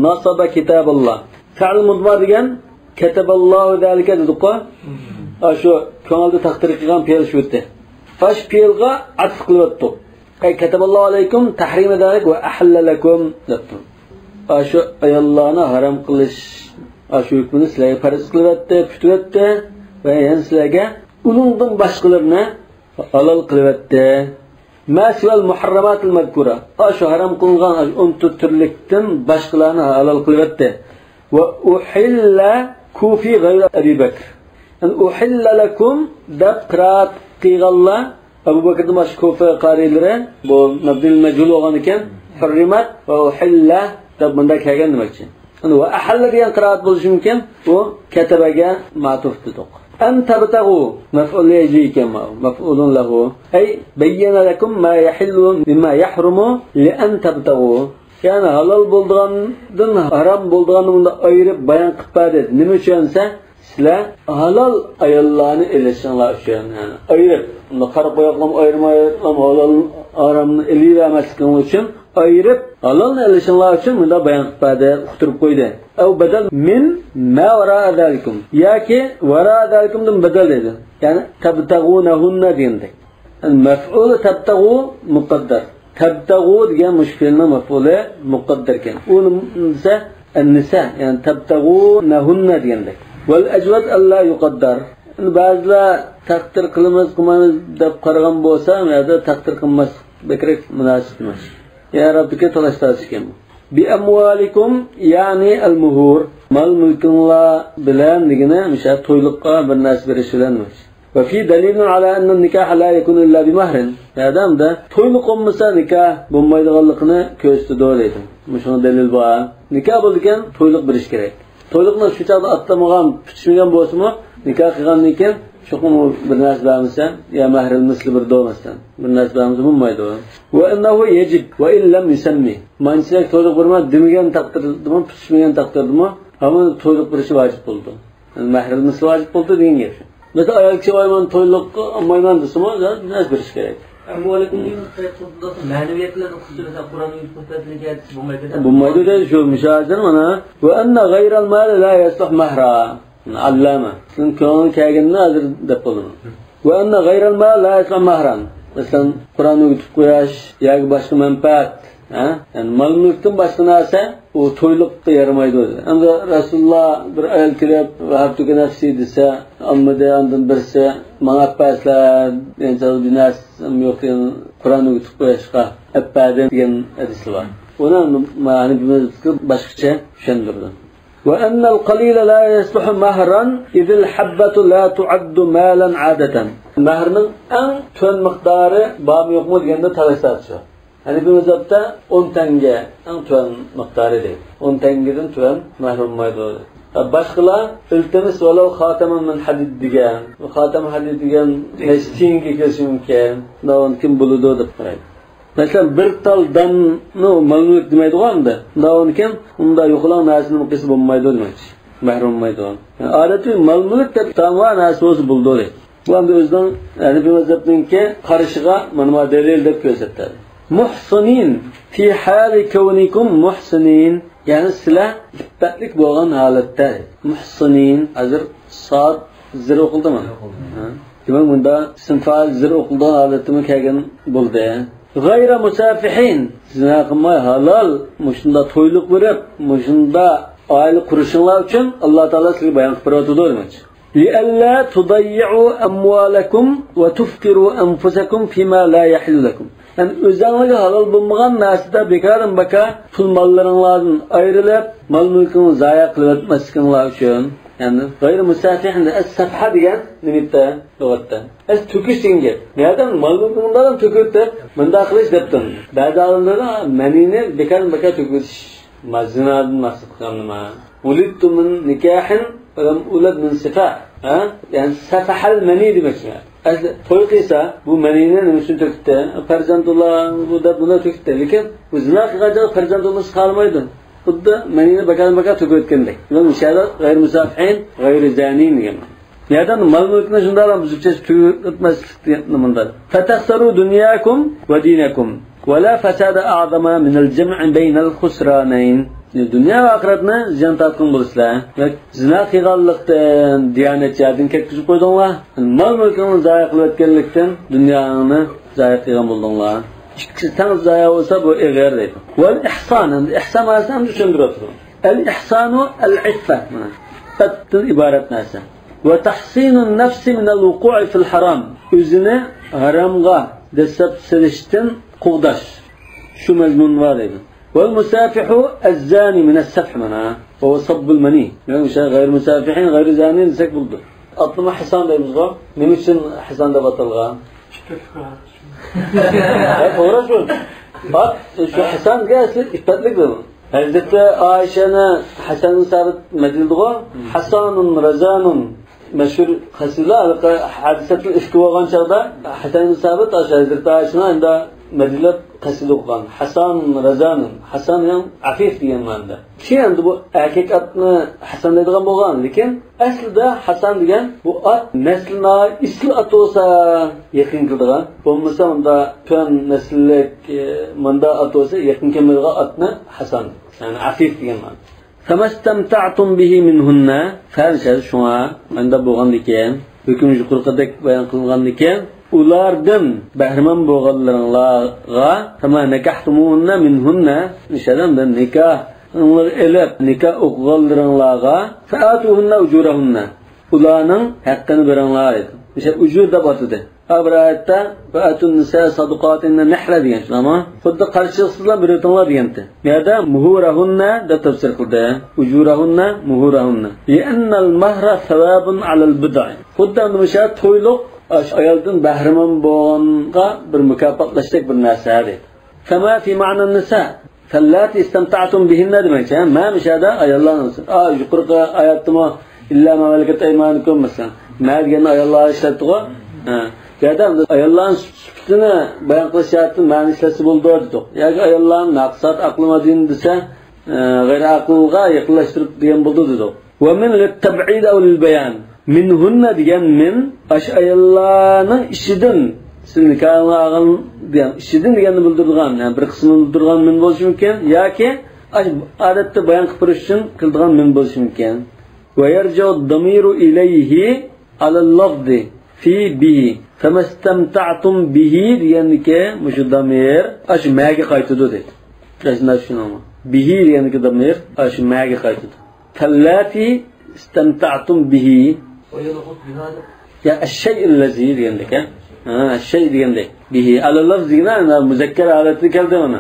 Speaker 1: nasaba kitaballoh. Fi'l mudmar degan kataballohu zalika dediqo. Shu ko'ngilda taqdir qilgan fe'l shu yerda. Fash fe'lga atf qilyapti. Ay kataballohu alaykum tahrim dalik va ahalla lakum debdi. Shu ayollarni haram qilish shu hukmini sizlarga farz qilyapti, putyapti va yana sizlarga uningdan boshqalarni halol qilyapti. Masal muharramatul mazkura. Shu haram qilingan 14 turlikdan boshqalarni halol qilyapti. Va uhilla kufi ghayr Abi Bakr. An uhilla lakum da qiraat qilganlar Abu Bakrning boshqa kufa qarilari bu nabdil majhul bo'lgan ekan. Hurrimat va uhilla deb bunda kelgan demakchi. Va ahalla degan qiraat bo'lishi mumkin. U katabaga ma'tuf dedik. أن تبتغوا مفعول يجي كما مفعول له أي بين لكم ما يحل مما يحرم لأن تبتغوا يعني halal bulduğundan haram bulduğunu ayırıp bayan kıpade nime üçünse sizler halal ayollarını eleştirenler üçün yani ayırıp karı boyaklam ayırmayalım halal haramını elivermeskin için ayırıp halalını eleştirenler için bunda bayan kıpade uqtirib koydu. Ev bedel min ma vara zalikum ya ki vara zalikumdan bedel dedi. Yani tabtağunahunna diyendek. Yani mef'ul tabtağu muqaddar. تبتغوا degan mushfilni maf'uli muqaddar ekan. U esa an-nisa yani tabtagунahunna degandek. Wal ajwad alla yuqaddar. Ba'zilar taqdir qilamiz deb qaragan bo'lsa, u yerda taqdir qilmas bekrak munosib emas. Ya Rabbika talashtash ekan. Bi amwalikum yani al-muhur mal mulkinglar bilan degani o'sha to'yliqqa bir narsa berish bilan emas. وفي دليل على أن النكاح لا يكون إلا بمهر. هذا ده تويلق أمسا نكاح بمايد غلقنا كوست دوليتم. مش هو دليل بقى. نكاح بولكن تويلق بريش كريك. تويلقنا شو تاخد أطمغام بتشميغام بوسمه نكاح غام نكين شقوم بالناس بامسا يا مهر المثل بردو مثلا بالناس بامسا بمايد. وإنه يجب وإن لم يسمي. ما نسيك تويلق برما دميغان تقدر دم بتشميغان تقدر دم هم تويلق بريش واجب بولدو. المهر المثل واجب بولدو دينير. Mesela ayakçı ayman toyluq ammayman desimi nas berish kerak.
Speaker 5: Ma'naviyatlarni xususida Qur'onning hujjatlariga bo'lmaydi.
Speaker 1: Bo'lmaydi dedi shu mushahazir mana va anna ghayral mal la yasluh mahra. Allama. Sen ko'ngil kelganini hozir deb qo'ydim. Va anna ghayral mal la yasluh mahran. Masalan Qur'onni yutib qo'yash yoki boshqa manfaat yani mal mulkdan boshqa narsa u to'yliqqa yaramaydi dedi. Endi Rasululloh bir ayol kelib habtuga nafsi desa, ammada andan birsa menga paslar, endi binas yo'q Qur'onni yutib qo'yishga appadan degan hadis bor. Uni ma'ni bizga boshqacha tushuntirdi. Wa anna al-qalil la yasluhu mahran idh al-habbatu la tu'addu malan 'adatan. Mahrning eng to'n miqdori bormi yo'qmi deganda talashtirchi. Yani bir mezapta 10 tenge en tuan miktarı değil. 10 tengeden tuan mahrum maydı. Başkalar iltemis velav khataman min hadid digen. Khatam hadid digen neçtingi kesimken navan kim buludu deb qaraydi. Mesela bir tal danni malmulk demaydi o'g'anda. Navan kim unda yo'qlan narsani qisib bo'lmaydi demoqchi. Mahrum maydi. Yani adati malmulk deb tamam narsa o'zi buldu deydi. Bu ham o'zidan yani bir mezapninki qarashiga mana dalil deb ko'rsatadi. Muhsinin fi hali kavnikum muhsinin yani sizlar iffatlik bo'lgan holatda muhsinin azr sod zir o'qildimi? Demak bunda sinfal zir o'qilgan holatimi kelgan bo'ldi. G'ayra musafihin zina qilmay halol mushunda to'yliq berib mushunda oila qurishinglar uchun Alloh taolo sizga bayon qilib beradi demoqchi. لئلا تضيعوا أموالكم وتفقروا أنفسكم فيما لا يحل لكم. Yani özünüze halal bulmayan nasıda bekarın baka pul mallarınlardan ayrılıp mal mülkünü zaya kılıp etmezsinler için. Yani gayrı musafihin de es-safha diyen nimitte lügatta. Es tüküş dinger. Nereden mal mülkünlerden tükürtü? Mında kılıç deptin. Bazı alimlerde menini bekarın baka tüküş. Mazinadan maksud kılınma. Ulidtu min nikahin velem ulad min sifah. Yani safahal meni demek yani. To'yqisa bu manini nima uchun to'kdi? Farzandulloh bu deb buni to'kdi. Lekin bu zina qilgan farzandulloh qolmaydi. Xuddi manini bakan to'kayotgandek. Ular mishada g'ayr musafihin, g'ayr zanin degan. Yerdan mal mulkni shunday buzibcha to'katmaslik nimanda. Fatahsaru dunyakum va dinakum va la fasada a'zama min al-jam' bayna al-khusranayn. Dünya ve ahiretine ziyan tatqın buluşlar. Zina qilganlikdan, diyanetçilikdan ketkizib qo'ydinglar. Mal mulkini zayi qilib o'tganlikdan dunyoni zayi qilgan bo'ldinglar. İkisi tang zayi bo'lsa bu eg'er deydi. Val ihson, ihson ma'nosini ham tushuntiradi. Al-ihsonu al-iffa. Fatdan iborat narsa. Va tahsinun nafsi min al-wuqu'i fil haram. O'zini haramga dasab silishdan qo'g'dash. Shu mazmun var deydi. والمسافح الزاني من السفح منها وهو صب المني يعني غير مسافحين غير زانين زك بلد أطلما حسان ده يمزغا نمشن حسان ده بطلغا فورا شو bak şu Hasan gelsin ispatlık mı? Hazreti Ayşe'ne Hasan'ın sabit medildi o. Hasanun razanun meşhur kasıla hadisetin ifki olan çağda Hasan-ı Sabit Hazreti Ayşe'nin de Medine kasılı okulan Hasan Razan'ın Hasan yani Afif diyen manda. Ki endi bu erkek atını Hasan dediğin boğan, lekin aslında Hasan diyen bu at nesline isli at olsa yakın kıldıgan. Olmasa onda tön nesillik manda at olsa yakın kemilga atını Hasan yani Afif diyen manda. فَمَسْتَمْتَعْتُمْ بِهِ مِنْهُنَّ Fərşəd şuna məndə boğan dikən, hükümcü qırqadək bayan qılğan dikən, ulardan bəhrman boğanlarınlağa فَمَا نَكَحْتُمُونَ مِنْهُنَّ nişədən də nikah elab nikah oqğanlarınlağa فَآتُوهُنَّ ucurahunna ularının haqqını verenlar idi. İşte ucur da batıdı. Abrayette فَآتُوا النِّسَاءَ صَدُقَاتِنَّ نَحْرَ diyen ama xuddi qarşılıqsızlar bir ötünlar diyenti. Nerede? muhurahunna da tefsir kıldı. Ucurahunna muhurahunna. لِأَنَّ الْمَهْرَ ثَوَابٌ عَلَى الْبِدْعِ Xuddi anlamışa toyluk ayaldan bahriman boğanğa bir mükafatlaştık bir nasari. فَمَا فِي مَعْنَ النِّسَاءِ فَاللَّاتِ اِسْتَمْتَعْتُمْ بِهِنَّ demek. Ma müşahede ayallan olsun. Yukarıda ayattıma illa ma melekat eymanukum mesela. Ma diyen ayallar işletti o. Ya da ayalların sütüne bayan kılışatın manislesi buldu dedik. Ya ki ayalların maksat aklıma din dese gayri akılga yaklaştırıp diyen buldu dedik. Ve min litteb'id ev lilbeyan. Minhunna diyen min aş ayallarının işidin siz nikahını ağın diyen işidin diyenini bildirdiğin yani bir kısmını bildirdiğin min boluşu mümkün ya ki adette bayan kıpırış için kıldığın min boluşu mümkün. Ve yerce'u damiru ileyhi alel lafzi fi bihi فَمَسْتَمْتَعْتُمْ بِهِ diyenike müşü damir aşı mâge kaytıdı dedi. Kesinlikle şunu ama. Bihi diyenike damir aşı mâge kaytıdı. فَاللَّاتِ اسْتَمْتَعْتُمْ بِهِ ya eşşey'illezî diyenike. Eşşey diyenike. Bihi. Ala lafzina müzekker aleti geldi ona.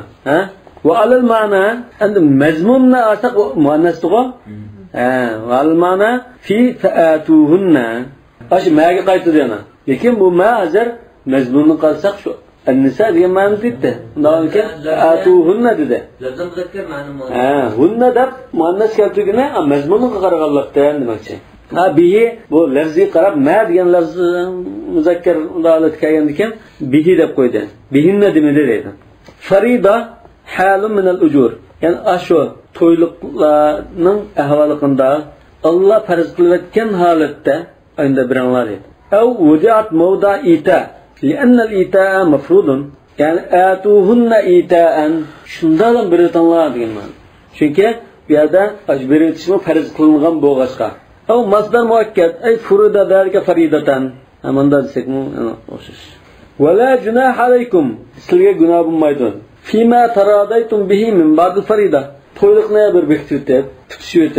Speaker 1: Ve alel mana andi mezmunna asak muannas tuğa. Ve alel mana fi fe'atuhunna aşı mâge kaytıdı yana. Lekin bu ma'azir mezmununu qalsak şu an-nisa diye ma'ni dedi. Ondan ki atuhunna dedi.
Speaker 5: Lafzı muzakker ma'ni
Speaker 1: hunna da muannas keltigine mezmununu qaraganlıqda demakçi. Bihi bu lafzi qarab ma degan lafz muzakker udalat kelgan ekan bihi deb qo'ydi. Bihinna demedi dedi. Farida halun min al-ujur. Yani ashu to'yliqlarning ahvoliqida Allah farz qilayotgan holatda ayında biranlar edi. أو وضعت موضع إيتاء لأن الإيتاء مفروض يعني آتوهن إيتاء şundan biritanlar diyorlar. Çünkü bir yerde biritişme farz kılıngan boğaçka. أو مصدر مؤكد أي فرض ذلك فريضة. Amanda desek mi? Oşuş. ولا جناح عليكم sizge günah bulmaydı. فيما تراضيتم به من بعد الفريضة. Toyluqnaya bir bektirtip, tutuşuyup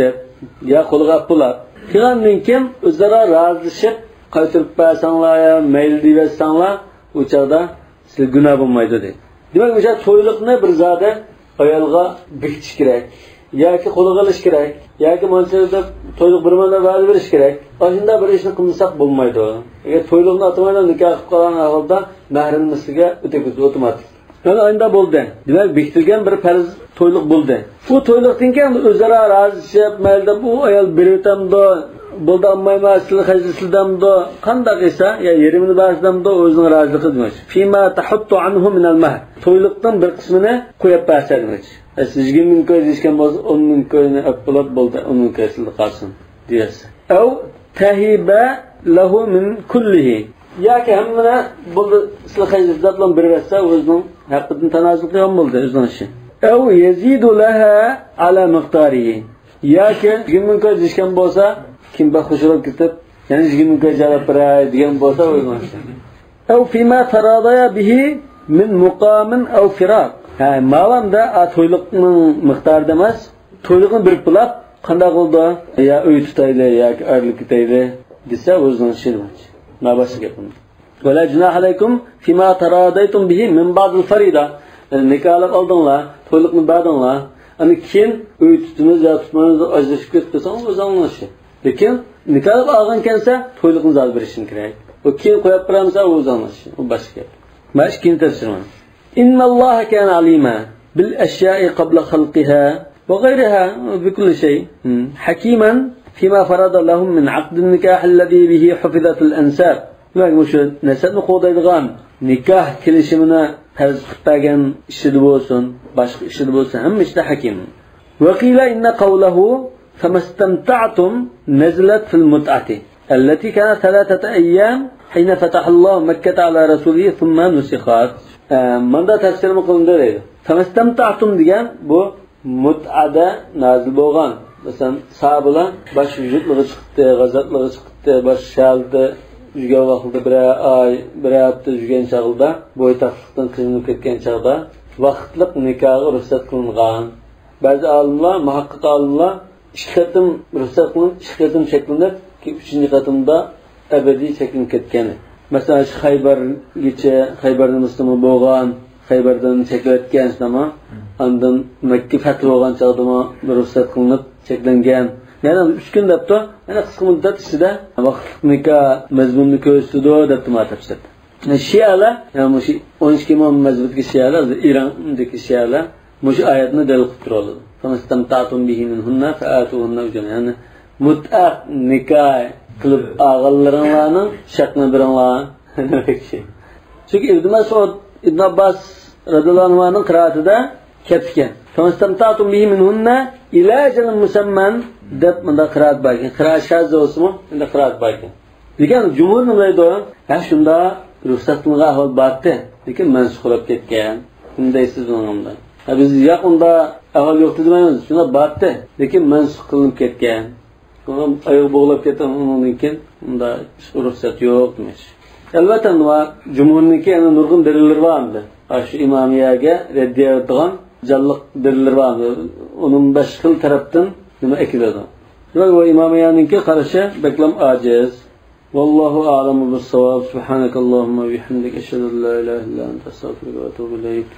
Speaker 1: ya koluğa pulap. Filanın kim özara razışıp qaytırıp bersanlar ya meyil deyversanlar o çağda siz günah bulmaydı deydi. Demek mesela toyluqni bir zade ayalga bekitish kerak yoki qo'liga ilish kerak yoki mansabda toyluq bir mana va'da berish kerak. Ashunda bir ishni qilmasak bo'lmaydi. Agar toyluqni atamadan nikoh qilib qolgan ahvolda mahrim misliga o'taguz avtomatik. Yani ayında bo'ldi. Demak bekitilgan bir farz toyluq bo'ldi. Bu toyluqdan keyin o'zaro razishib mayli bu ayol beritamdo bo'ldi ammayma sizlar hajisildamdo qanday esa ya yerimini barsdamdo o'zining roziligi demoqchi. Fima tahuttu anhu min al-mahr. Toyluqdan bir qismini qo'yib bersa demoqchi. Siz 20 ko'y deyishgan bo'lsa 10 ming ko'yni olib bo'ldi 10 ming ko'ysildi qolsin deysiz. Aw tahiba lahu min kullihi. Yoki hammani bo'ldi sizlar hajislar bilan bir versa o'zining haqqidan tanozul qilgan bo'ldi o'zining ishi. Aw yazidu laha ala miqdarihi. Yoki 20 ming ko'y deyishgan bo'lsa kim baxushroq ketib yani 20 ming ko'y jalab beray degan bo'lsa o'ylamoqchi. Aw fima taradaya bihi min muqamin aw firaq. Mavanda to'yliqning miqdorida emas, to'yliqni bir pulab qanday qildi? Ya uy tutaydi yoki arlik ketaydi desa o'zining ishi demoqchi. Nabası yapın. Vela junah alaykum fima taradaytum bihi min ba'd al-farida. Nikahlık aldınlar, toyluqni berdinlar. Hani kim uy tutunuz ya tutmanız ajrashib ketsangiz o'zingizning ishi. Lekin nikahlık algan kelsa toyluqni zal berishing kerak. O kim qo'yib beramsa o'zingizning ishi. U boshqa gap. Mana shu tafsirman. Innalloha kana alima bil ashya'i qabla khalqiha va ghayriha bi kulli shay. Hakiman فيما فرض لهم من عقد النكاح الذي به حفظت الأنساب. demak bu shu nasabni qo'daydigan nikoh kelishimini farz qilib bergan ishida bo'lsin, boshqa ishida bo'lsin, hamma ishda hakim. وقيل إن قوله فمستمتعتم نزلت في المتعة التي كانت 3 أيام حين فتح الله مكة على رسوله ثم نسخت. Manda tafsir qilindi deydi. Famastamta'tum degan bu mut'ada nazil bo'lgan. Masalan, sahobalar bosh vujudligi chiqdi, g'azabligi chiqdi, bosh shaldi, yurgan vaqtida bir hafta yurgan chog'da, bo'ytaqlikdan qiynalib ketgan chog'da vaqtliq nikohga ruxsat qilingan. Ba'zi olimlar, muhaqqiq olimlar 2 qatim ruxsat qilinib, 2 qatim cheklanib, 3-chi qatimda abadiy cheklanib ketgan. Masalan, Xaybargacha, Xaybarda musulmon bo'lgan, Xaybardan cheklayotgan zaman, ondan Makka fath bo'lgan chog'da ruxsat qilinib cheklangan. Yana 3 kun debdi, yana qisqa muddat ichida vaqtliq nikoh mazmunni ko'rsatdi deb tafsir. Shialar, ya'ni shu 12 imom mazhabidagi shialar, Irondagi shialar shu oyatni dalil qilib turadi. Famastamta'tum bihi minhunna fa'atuhunna ujran. Ya'ni mut'a nikoh qilib og'allaringlarning shaqni biringlar demek şey. Çünkü Ibn Mas'ud, Ibn Abbas radhiyallohu anhuning qiroatida ketgan. Famastamta'tum bihi minhunna ila ajalin musamman deb bunda qiroat bor ekan. Qiroat shaz bo'lsa-mu, bunda qiroat bor ekan. Lekin jumhur nima deydi? Ha shunda ruxsat qilingan ahvol bordi, lekin mansux bo'lib ketgan. Bundaysiz bunga. Ha biz yaqinda ahvol yo'q demaymiz. Shunda bordi, lekin mansux qilinib ketgan. Sonra ayoq bo'g'lab ketgandan keyin unda ruxsat yo'q demiş. Albatta var jumhurniki ana nurg'un dalillar bordi. Shu imomiyaga raddiya qilgan jalliq dalillar bordi. Uning boshqa xil tarafdan nima ekiladi. Demak, bu imomiyaniki qarashi beklam ojiz. Vallohu a'lamu bis-savab. Subhanakallahumma va bihamdika ashhadu an la ilaha illa anta astaghfiruka va atubu ilayk.